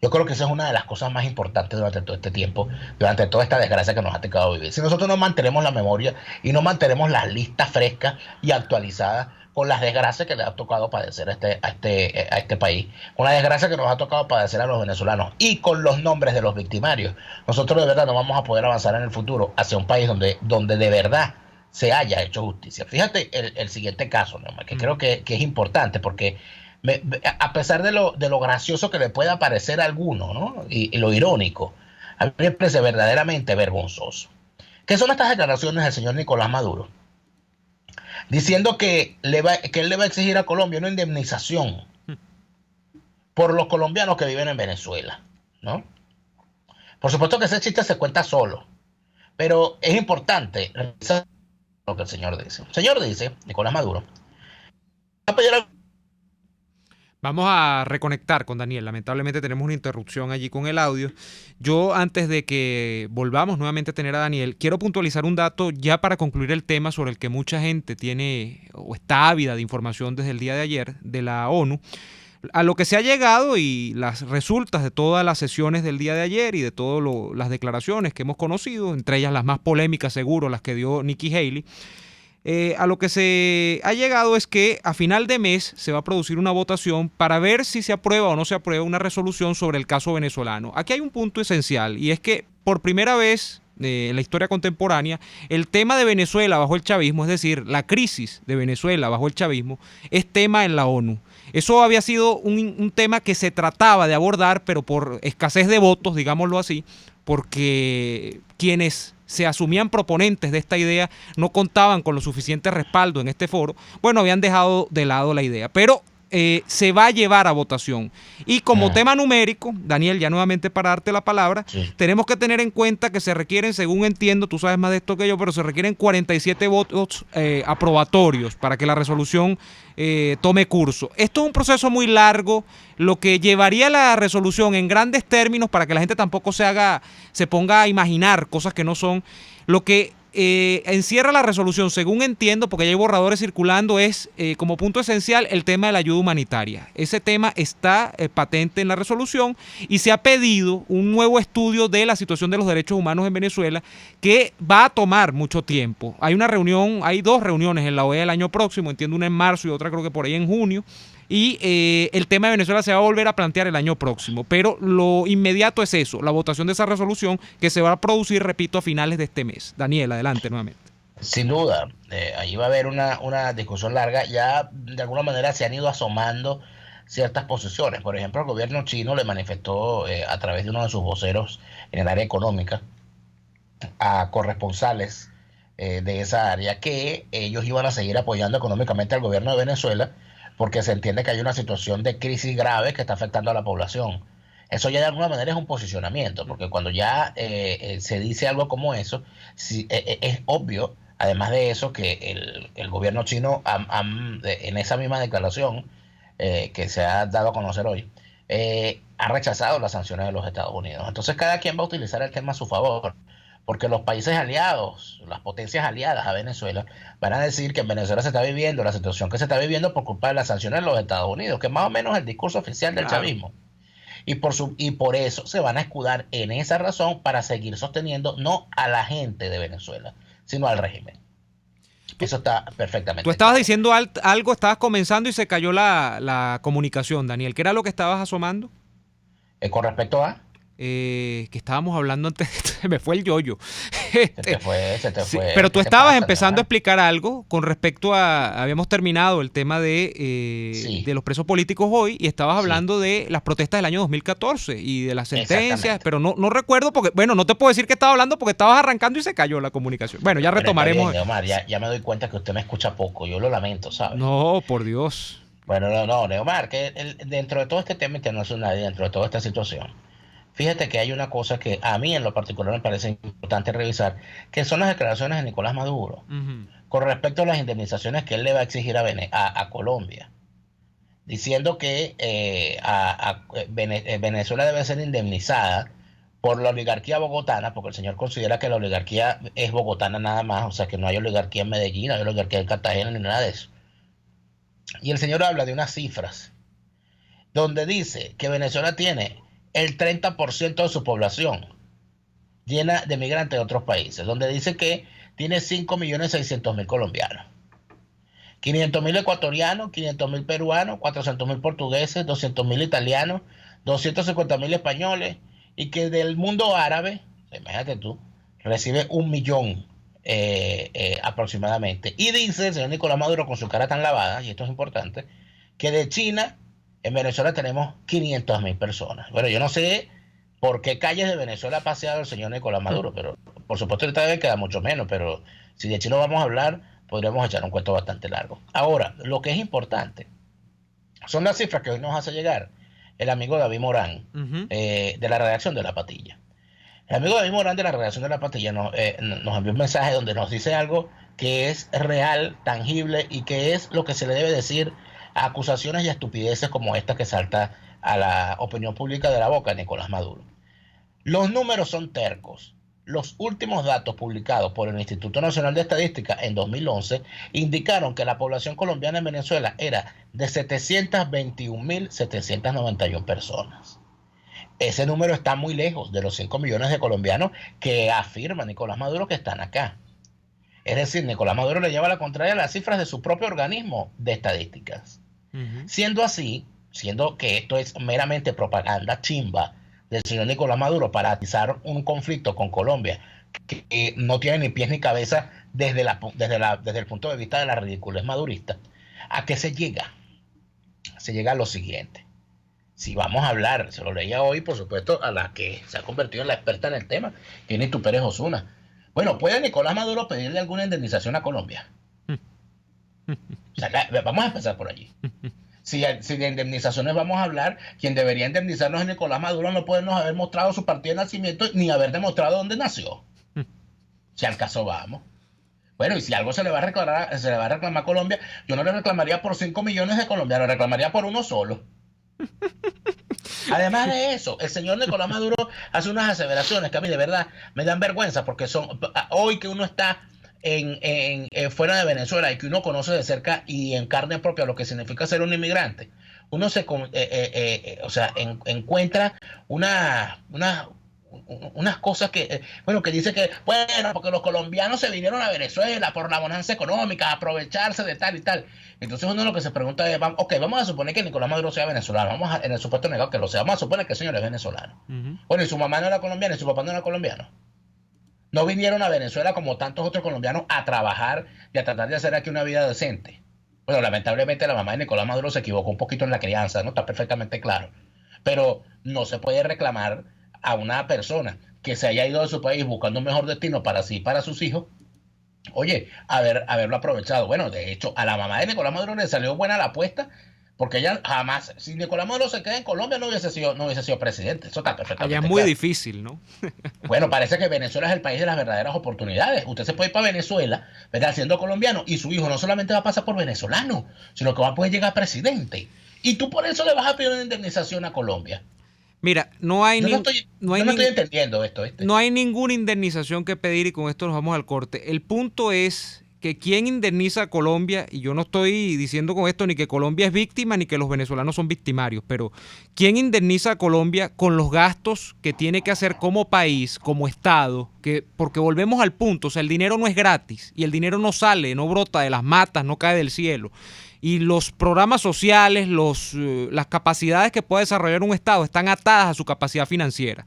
Yo creo que esa es una de las cosas más importantes durante todo este tiempo, durante toda esta desgracia que nos ha tocado vivir. Si nosotros no mantenemos la memoria y no mantenemos las listas frescas y actualizadas con las desgracias que le ha tocado padecer a este país, con la desgracia que nos ha tocado padecer a los venezolanos y con los nombres de los victimarios, nosotros de verdad no vamos a poder avanzar en el futuro hacia un país donde de verdad se haya hecho justicia. Fíjate el siguiente caso, ¿no? Que creo que es importante porque a pesar de lo gracioso que le pueda parecer a alguno, ¿no? y lo irónico, a mí me parece verdaderamente vergonzoso. ¿Qué son estas declaraciones del señor Nicolás Maduro? Diciendo que él le va a exigir a Colombia una indemnización por los colombianos que viven en Venezuela, ¿no? Por supuesto que ese chiste se cuenta solo, pero es importante revisar lo que el señor dice. El señor dice, Nicolás Maduro, va a pedir a... Vamos a reconectar con Daniel. Lamentablemente tenemos una interrupción allí con el audio. Yo, antes de que volvamos nuevamente a tener a Daniel, quiero puntualizar un dato ya para concluir el tema sobre el que mucha gente tiene o está ávida de información desde el día de ayer de la ONU. A lo que se ha llegado y las resultas de todas las sesiones del día de ayer y de todas las declaraciones que hemos conocido, entre ellas las más polémicas seguro, las que dio Nikki Haley, a lo que se ha llegado es que a final de mes se va a producir una votación para ver si se aprueba o no se aprueba una resolución sobre el caso venezolano. Aquí hay un punto esencial y es que por primera vez en la historia contemporánea el tema de Venezuela bajo el chavismo, es decir, la crisis de Venezuela bajo el chavismo, es tema en la ONU. Eso había sido un tema que se trataba de abordar, pero por escasez de votos, digámoslo así, porque quienes se asumían proponentes de esta idea no contaban con lo suficiente respaldo en este foro, bueno, habían dejado de lado la idea, pero se va a llevar a votación. Y como tema numérico, Daniel, ya nuevamente para darte la palabra, tenemos que tener en cuenta que se requieren, según entiendo, tú sabes más de esto que yo, pero se requieren 47 votos aprobatorios para que la resolución tome curso. Esto es un proceso muy largo, lo que llevaría la resolución en grandes términos, para que la gente tampoco se ponga a imaginar cosas que no son, lo que que encierra la resolución, según entiendo, porque ya hay borradores circulando, es como punto esencial el tema de la ayuda humanitaria. Ese tema está patente en la resolución y se ha pedido un nuevo estudio de la situación de los derechos humanos en Venezuela que va a tomar mucho tiempo. Hay dos reuniones en la OEA el año próximo, entiendo una en marzo y otra creo que por ahí en junio. Y el tema de Venezuela se va a volver a plantear el año próximo. Pero lo inmediato es eso, la votación de esa resolución que se va a producir, repito, a finales de este mes. Daniel, adelante nuevamente. Sin duda, ahí va a haber una discusión larga. Ya de alguna manera se han ido asomando ciertas posiciones. Por ejemplo, el gobierno chino le manifestó a través de uno de sus voceros en el área económica a corresponsales de esa área que ellos iban a seguir apoyando económicamente al gobierno de Venezuela, porque se entiende que hay una situación de crisis grave que está afectando a la población. Eso ya de alguna manera es un posicionamiento, porque cuando ya se dice algo como eso, es obvio, además de eso, que el gobierno chino en esa misma declaración que se ha dado a conocer hoy, ha rechazado las sanciones de los Estados Unidos. Entonces cada quien va a utilizar el tema a su favor, porque los países aliados, las potencias aliadas a Venezuela, van a decir que en Venezuela se está viviendo la situación que se está viviendo por culpa de las sanciones de los Estados Unidos, que es más o menos el discurso oficial del chavismo. Y por eso se van a escudar en esa razón para seguir sosteniendo no a la gente de Venezuela, sino al régimen. Eso está perfectamente. Tú estabas diciendo algo, estabas comenzando y se cayó la comunicación, Daniel. ¿Qué era lo que estabas asomando? Con respecto a... que estábamos hablando antes, se me fue el yoyo. Se te fue. Pero tú estabas empezando a explicar algo con respecto a, habíamos terminado el tema de los presos políticos hoy y estabas hablando de las protestas del año 2014 y de las sentencias, pero no recuerdo porque, bueno, no te puedo decir que estaba haando porque estabas arrancando y se cayó la comunicación. Bueno, ya retomaremos. Bien, Neomar, ya me doy cuenta que usted me escucha poco, yo lo lamento, ¿sabes? No, por Dios. Bueno, no, Neomar, que dentro de todo este tema internacional y dentro de toda esta situación, fíjate que hay una cosa que a mí en lo particular me parece importante revisar, que son las declaraciones de Nicolás Maduro con respecto a las indemnizaciones que él le va a exigir a Colombia, diciendo que Venezuela debe ser indemnizada por la oligarquía bogotana, porque el señor considera que la oligarquía es bogotana nada más, o sea que no hay oligarquía en Medellín, no hay oligarquía en Cartagena ni nada de eso. Y el señor habla de unas cifras donde dice que Venezuela tiene el 30% de su población llena de migrantes de otros países, donde dice que tiene 5.600.000 colombianos, 500.000 ecuatorianos, 500.000 peruanos, 400.000 portugueses, 200.000 italianos, 250.000 españoles, y que del mundo árabe, imagínate tú, recibe 1 millón aproximadamente. Y dice el señor Nicolás Maduro con su cara tan lavada, y esto es importante, que de China en Venezuela tenemos 500.000 personas. Bueno, yo no sé por qué calles de Venezuela ha paseado el señor Nicolás Maduro, pero por supuesto ahorita debe quedar mucho menos, pero si de China vamos a hablar, podríamos echar un cuento bastante largo. Ahora, lo que es importante son las cifras que hoy nos hace llegar el amigo David Morán, de la redacción de La Patilla. El amigo David Morán de la redacción de La Patilla nos envió un mensaje donde nos dice algo que es real, tangible y que es lo que se le debe decir a acusaciones y a estupideces como esta que salta a la opinión pública de la boca de Nicolás Maduro. Los números son tercos. Los últimos datos publicados por el Instituto Nacional de Estadística en 2011 indicaron que la población colombiana en Venezuela era de 721.791 personas. Ese número está muy lejos de los 5 millones de colombianos que afirma Nicolás Maduro que están acá. Es decir, Nicolás Maduro le lleva la contraria a las cifras de su propio organismo de estadísticas. Siendo así, siendo que esto es meramente propaganda chimba del señor Nicolás Maduro para atizar un conflicto con Colombia que no tiene ni pies ni cabeza desde el punto de vista de la ridiculez madurista, ¿a qué se llega? Se llega a lo siguiente. Si vamos a hablar, se lo leía hoy, por supuesto, a la que se ha convertido en la experta en el tema, que es Nitu Pérez Osuna. Bueno, ¿puede Nicolás Maduro pedirle alguna indemnización a Colombia? O sea, vamos a empezar por allí. Si de indemnizaciones vamos a hablar, quien debería indemnizarnos es Nicolás Maduro, no podemos haber mostrado su partida de nacimiento ni haber demostrado dónde nació. Si al caso vamos. Bueno, y si algo se le va a reclamar a Colombia, yo no le reclamaría por 5 millones de colombianos, le reclamaría por uno solo. Además de eso, el señor Nicolás Maduro hace unas aseveraciones que a mí de verdad me dan vergüenza, porque son hoy que uno está fuera de Venezuela y que uno conoce de cerca y en carne propia lo que significa ser un inmigrante, uno se encuentra unas cosas que dice que, porque los colombianos se vinieron a Venezuela por la bonanza económica, a aprovecharse de tal y tal. Entonces uno lo que se pregunta es, vamos a suponer que Nicolás Maduro sea venezolano, en el supuesto negado que lo sea, vamos a suponer que el señor es venezolano. Bueno, y su mamá no era colombiana y su papá no era colombiano. No vinieron a Venezuela como tantos otros colombianos a trabajar y a tratar de hacer aquí una vida decente. Bueno, lamentablemente la mamá de Nicolás Maduro se equivocó un poquito en la crianza, ¿no? Está perfectamente claro. Pero no se puede reclamar a una persona que se haya ido de su país buscando un mejor destino para sí y para sus hijos, haberlo aprovechado. Bueno, de hecho, a la mamá de Nicolás Maduro le salió buena la apuesta, porque ella jamás, si Nicolás Maduro se queda en Colombia, no hubiese sido presidente. Eso está perfectamente allá es muy difícil, ¿no? Bueno, parece que Venezuela es el país de las verdaderas oportunidades. Usted se puede ir para Venezuela, ¿verdad?, siendo colombiano, y su hijo no solamente va a pasar por venezolano, sino que va a poder llegar presidente. Y tú por eso le vas a pedir una indemnización a Colombia. Mira, no estoy entendiendo esto. No hay ninguna indemnización que pedir, y con esto nos vamos al corte. El punto es que quién indemniza a Colombia, y yo no estoy diciendo con esto ni que Colombia es víctima ni que los venezolanos son victimarios, pero quién indemniza a Colombia con los gastos que tiene que hacer como país, como Estado, porque volvemos al punto, o sea, el dinero no es gratis y el dinero no sale, no brota de las matas, no cae del cielo. Y los programas sociales, las capacidades que puede desarrollar un Estado están atadas a su capacidad financiera.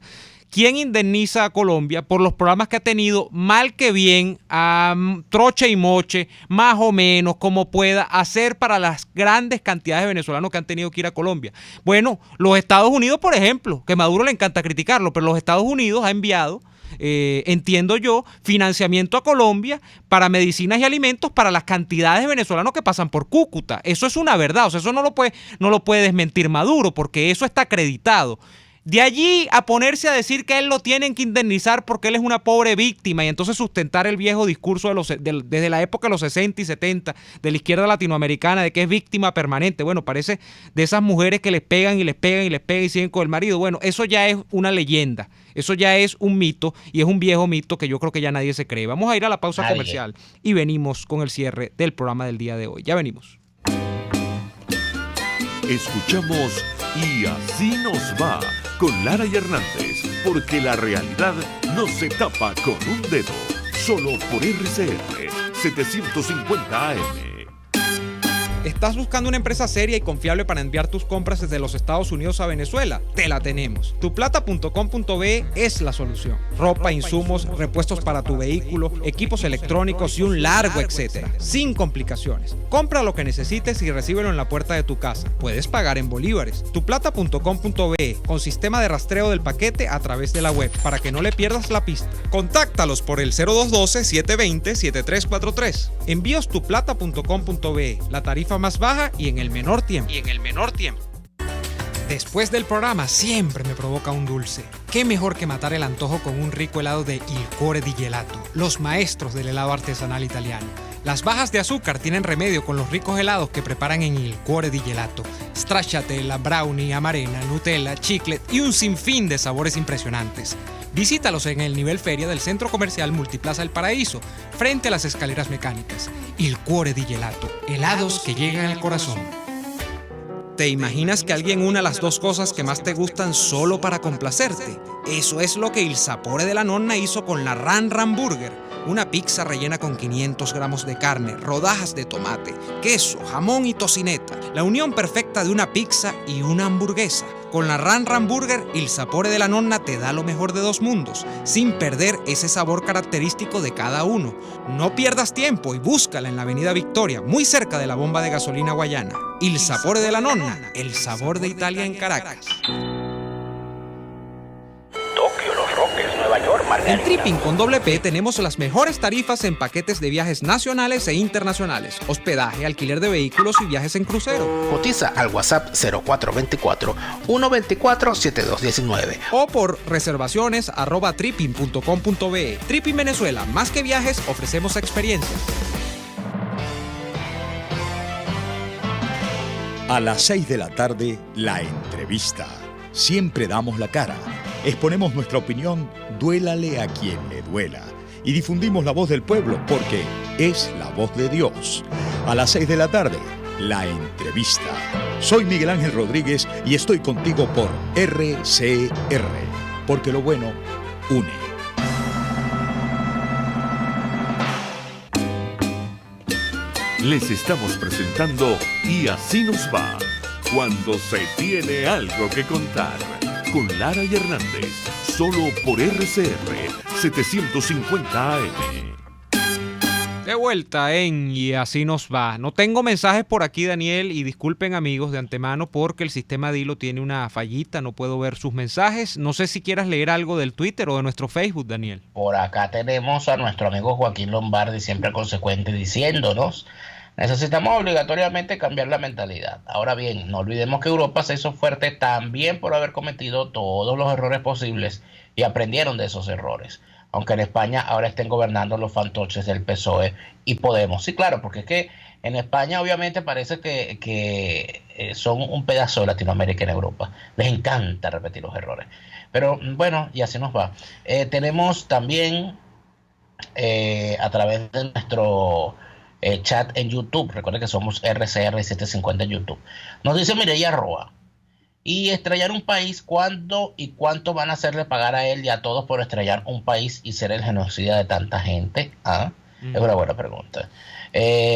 ¿Quién indemniza a Colombia por los programas que ha tenido, mal que bien, a troche y moche, más o menos, como pueda, hacer para las grandes cantidades de venezolanos que han tenido que ir a Colombia? Bueno, los Estados Unidos, por ejemplo, que Maduro le encanta criticarlo, pero los Estados Unidos ha enviado, entiendo yo, financiamiento a Colombia para medicinas y alimentos para las cantidades de venezolanos que pasan por Cúcuta. Eso es una verdad, o sea, eso no lo puede desmentir Maduro, porque eso está acreditado. De allí a ponerse a decir que él lo tienen que indemnizar porque él es una pobre víctima, y entonces sustentar el viejo discurso desde la época de los 60 y 70 de la izquierda latinoamericana de que es víctima permanente. Bueno, parece de esas mujeres que les pegan y les pegan y les pegan y siguen con el marido. Bueno, eso ya es una leyenda, eso ya es un mito, y es un viejo mito que yo creo que ya nadie se cree. Vamos a ir a la pausa comercial y venimos con el cierre del programa del día de hoy. Ya venimos. Escuchamos Y Así Nos Va con Lara y Hernández, porque la realidad no se tapa con un dedo. Solo por RCR 750 AM. ¿Estás buscando una empresa seria y confiable para enviar tus compras desde los Estados Unidos a Venezuela? Te la tenemos. Tuplata.com.be es la solución. Ropa, insumos, repuestos para tu vehículo, equipos electrónicos y un largo etcétera. Sin complicaciones. Compra lo que necesites y recíbelo en la puerta de tu casa. Puedes pagar en bolívares. Tuplata.com.be, con sistema de rastreo del paquete a través de la web, para que no le pierdas la pista. Contáctalos por el 0212-720-7343. Envíos tuplata.com.be, la tarifa más baja y en el menor tiempo. Después del programa siempre me provoca un dulce. ¿Qué mejor que matar el antojo con un rico helado de Il Cuore di Gelato, los maestros del helado artesanal italiano? Las bajas de azúcar tienen remedio con los ricos helados que preparan en Il Cuore di Gelato. Stracciatella, brownie, amarena, Nutella, chiclet y un sinfín de sabores impresionantes. Visítalos en el nivel feria del Centro Comercial Multiplaza El Paraíso, frente a las escaleras mecánicas. Il Cuore di Gelato, helados que llegan al corazón. ¿Te imaginas que alguien una las dos cosas que más te gustan solo para complacerte? Eso es lo que Il Sapore della Nonna hizo con la Ran Ran Burger, una pizza rellena con 500 gramos de carne, rodajas de tomate, queso, jamón y tocineta, la unión perfecta de una pizza y una hamburguesa. Con la Ran Ran Burger, Il Sapore della Nonna te da lo mejor de dos mundos, sin perder ese sabor característico de cada uno. No pierdas tiempo y búscala en la Avenida Victoria, muy cerca de la bomba de gasolina Guayana. Il Sapore della Nonna, el sabor de Italia en Caracas. Tokio, Los Roques, Nueva York, Margarita. En Tripping con P tenemos las mejores tarifas en paquetes de viajes nacionales e internacionales, hospedaje, alquiler de vehículos y viajes en crucero. Cotiza al WhatsApp 0424-124-7219 o por reservaciones @tripping.com.be. Tripping Venezuela, más que viajes, ofrecemos experiencias. A las 6 de la tarde, la entrevista. siempre damos la cara. Exponemos nuestra opinión, duélale a quien le duela. Y difundimos la voz del pueblo porque es la voz de Dios. A las 6 de la tarde, la entrevista. Soy Miguel Ángel Rodríguez y estoy contigo por RCR, porque lo bueno une. Les estamos presentando Y así nos va, cuando se tiene algo que contar, con Lara y Hernández, solo por RCR 750 AM. De vuelta en Y así nos va. No tengo mensajes por aquí, Daniel, y disculpen amigos de antemano porque el sistema Dilo tiene una fallita, no puedo ver sus mensajes. No sé si quieras leer algo del Twitter o de nuestro Facebook, Daniel. Por acá tenemos a nuestro amigo Joaquín Lombardi, siempre consecuente, diciéndonos: necesitamos obligatoriamente cambiar la mentalidad. Ahora bien, no olvidemos que Europa se hizo fuerte también por haber cometido todos los errores posibles y aprendieron de esos errores. Aunque en España ahora estén gobernando los fantoches del PSOE y Podemos. Sí, claro, porque es que en España obviamente parece que son un pedazo de Latinoamérica en Europa. Les encanta repetir los errores. Pero bueno, y así nos va. Tenemos también a través de nuestro chat en YouTube, recuerden que somos RCR750 en YouTube, nos dice Mireya Roa: y estrellar un país, ¿cuándo y cuánto van a hacerle pagar a él y a todos por estrellar un país y ser el genocida de tanta gente? Es una buena pregunta.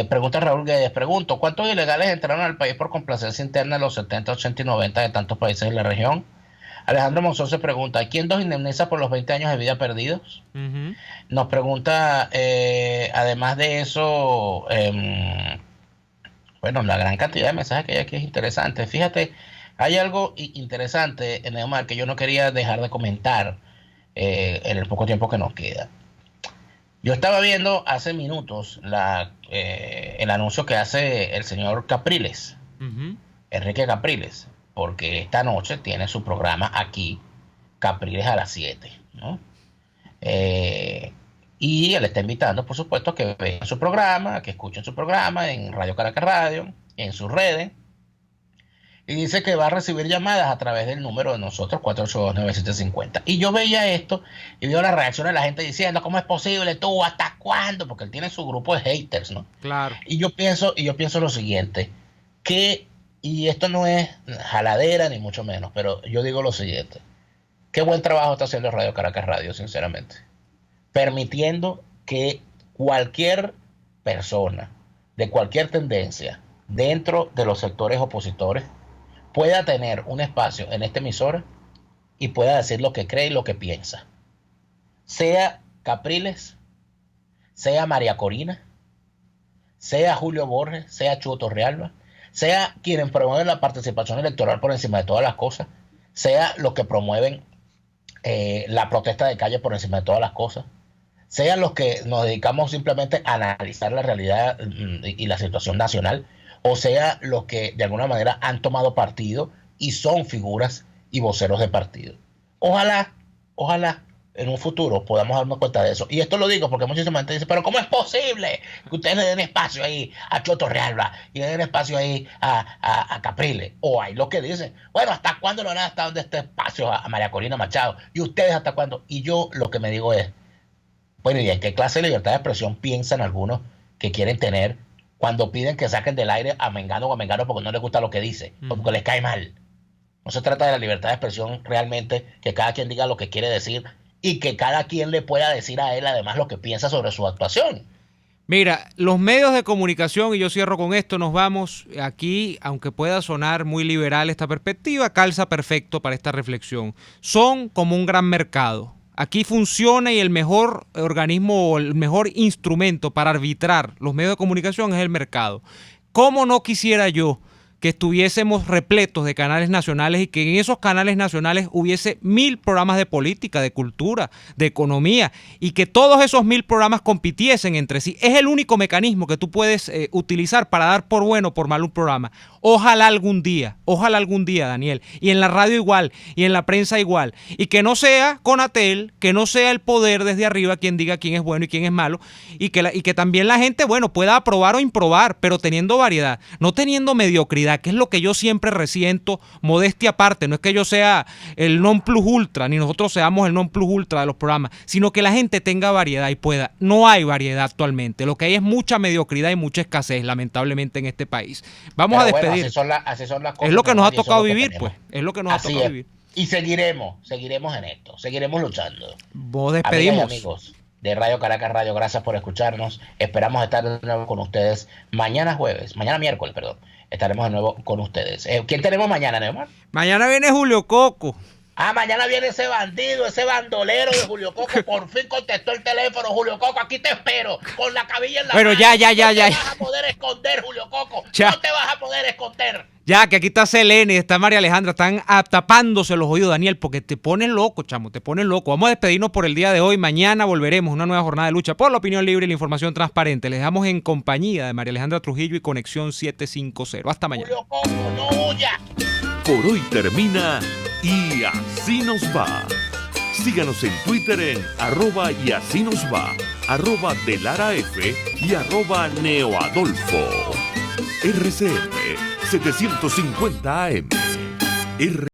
Pregunta Raúl Guedes, pregunto: ¿cuántos ilegales entraron al país por complacencia interna en los 70, 80 y 90 de tantos países en la región? Alejandro Monzón se pregunta: ¿quién nos indemniza por los 20 años de vida perdidos? Nos pregunta, además de eso, bueno, la gran cantidad de mensajes que hay aquí es interesante. Fíjate, hay algo interesante, Neomar, que yo no quería dejar de comentar en el poco tiempo que nos queda. Yo estaba viendo hace minutos el anuncio que hace el señor Capriles, Enrique Capriles, porque esta noche tiene su programa aquí, Capriles a las 7, ¿no? Y él está invitando, por supuesto, a que vean su programa, que escuchen su programa en Radio Caracas Radio, en sus redes. Y dice que va a recibir llamadas a través del número de nosotros, 482-9750. Y yo veía esto y veo la reacción de la gente diciendo: ¿cómo es posible tú? ¿Hasta cuándo? Porque él tiene su grupo de haters, ¿no? Claro. Y yo pienso lo siguiente, y esto no es jaladera ni mucho menos, pero yo digo lo siguiente: qué buen trabajo está haciendo Radio Caracas Radio, sinceramente, permitiendo que cualquier persona de cualquier tendencia dentro de los sectores opositores pueda tener un espacio en esta emisora y pueda decir lo que cree y lo que piensa. Sea Capriles, sea María Corina, sea Julio Borges, sea Chuo Torrealba, sea quienes promueven la participación electoral por encima de todas las cosas, sea los que promueven la protesta de calle por encima de todas las cosas, sean los que nos dedicamos simplemente a analizar la realidad y la situación nacional, o sea los que de alguna manera han tomado partido y son figuras y voceros de partido. Ojalá en un futuro podamos darnos cuenta de eso. Y esto lo digo porque muchísima gente dice: pero ¿cómo es posible que ustedes le den espacio ahí a Chuo Torrealba y le den espacio ahí a Capriles? O hay los que dicen: bueno, ¿hasta cuándo le van a estar dando este espacio a María Corina Machado? ¿Y ustedes hasta cuándo? Y yo lo que me digo es: bueno, ¿y en qué clase de libertad de expresión piensan algunos que quieren tener cuando piden que saquen del aire a Mengano o a Mengano porque no les gusta lo que dice, o porque les cae mal? No se trata de la libertad de expresión realmente, que cada quien diga lo que quiere decir y que cada quien le pueda decir a él además lo que piensa sobre su actuación. Mira, los medios de comunicación, y yo cierro con esto, nos vamos aquí, aunque pueda sonar muy liberal esta perspectiva, calza perfecto para esta reflexión. Son como un gran mercado. Aquí funciona y el mejor organismo o el mejor instrumento para arbitrar los medios de comunicación es el mercado. ¿Cómo no quisiera yo que estuviésemos repletos de canales nacionales y que en esos canales nacionales hubiese 1000 programas de política, de cultura, de economía, y que todos esos 1000 programas compitiesen entre sí? Es el único mecanismo que tú puedes utilizar para dar por bueno o por mal un programa. Ojalá algún día, Daniel, y en la radio igual, y en la prensa igual, y que no sea Conatel, que no sea el poder desde arriba quien diga quién es bueno y quién es malo, y que también la gente, bueno, pueda aprobar o improbar, pero teniendo variedad, no teniendo mediocridad variedad, que es lo que yo siempre resiento, modestia aparte. No es que yo sea el non plus ultra, ni nosotros seamos el non plus ultra de los programas, sino que la gente tenga variedad y pueda. No hay variedad actualmente. Lo que hay es mucha mediocridad y mucha escasez, lamentablemente, en este país. Vamos a despedir. Así son las cosas. Es lo que nos ha Mario, tocado eso es lo que vivir, pues. tenemos. Es lo que nos ha Así tocado es. vivir. Y seguiremos en esto, seguiremos luchando. Vos despedimos. Amigas y amigos de Radio Caracas Radio, gracias por escucharnos. Esperamos estar de nuevo con ustedes mañana miércoles, estaremos de nuevo con ustedes. ¿Quién tenemos mañana, Neomar? Mañana viene Julio Coco. Mañana viene ese bandido, ese bandolero de Julio Coco. Por fin contestó el teléfono. Julio Coco, aquí te espero, con la cabilla en la Bueno, mano. ya. No te vas a poder esconder, Julio Coco. Ya. No te vas a poder esconder. Ya, que aquí está Selene, está María Alejandra, están tapándose los oídos, Daniel, porque te ponen loco, chamo, te ponen loco. Vamos a despedirnos por el día de hoy. Mañana volveremos, una nueva jornada de lucha por la opinión libre y la información transparente. Les dejamos en compañía de María Alejandra Trujillo y Conexión 750. Hasta mañana. Julio Coco, no huya. Por hoy termina Y Así Nos Va. Síganos en Twitter en @y así nos va, @delaraf y @neoadolfo. RCF 750 AM.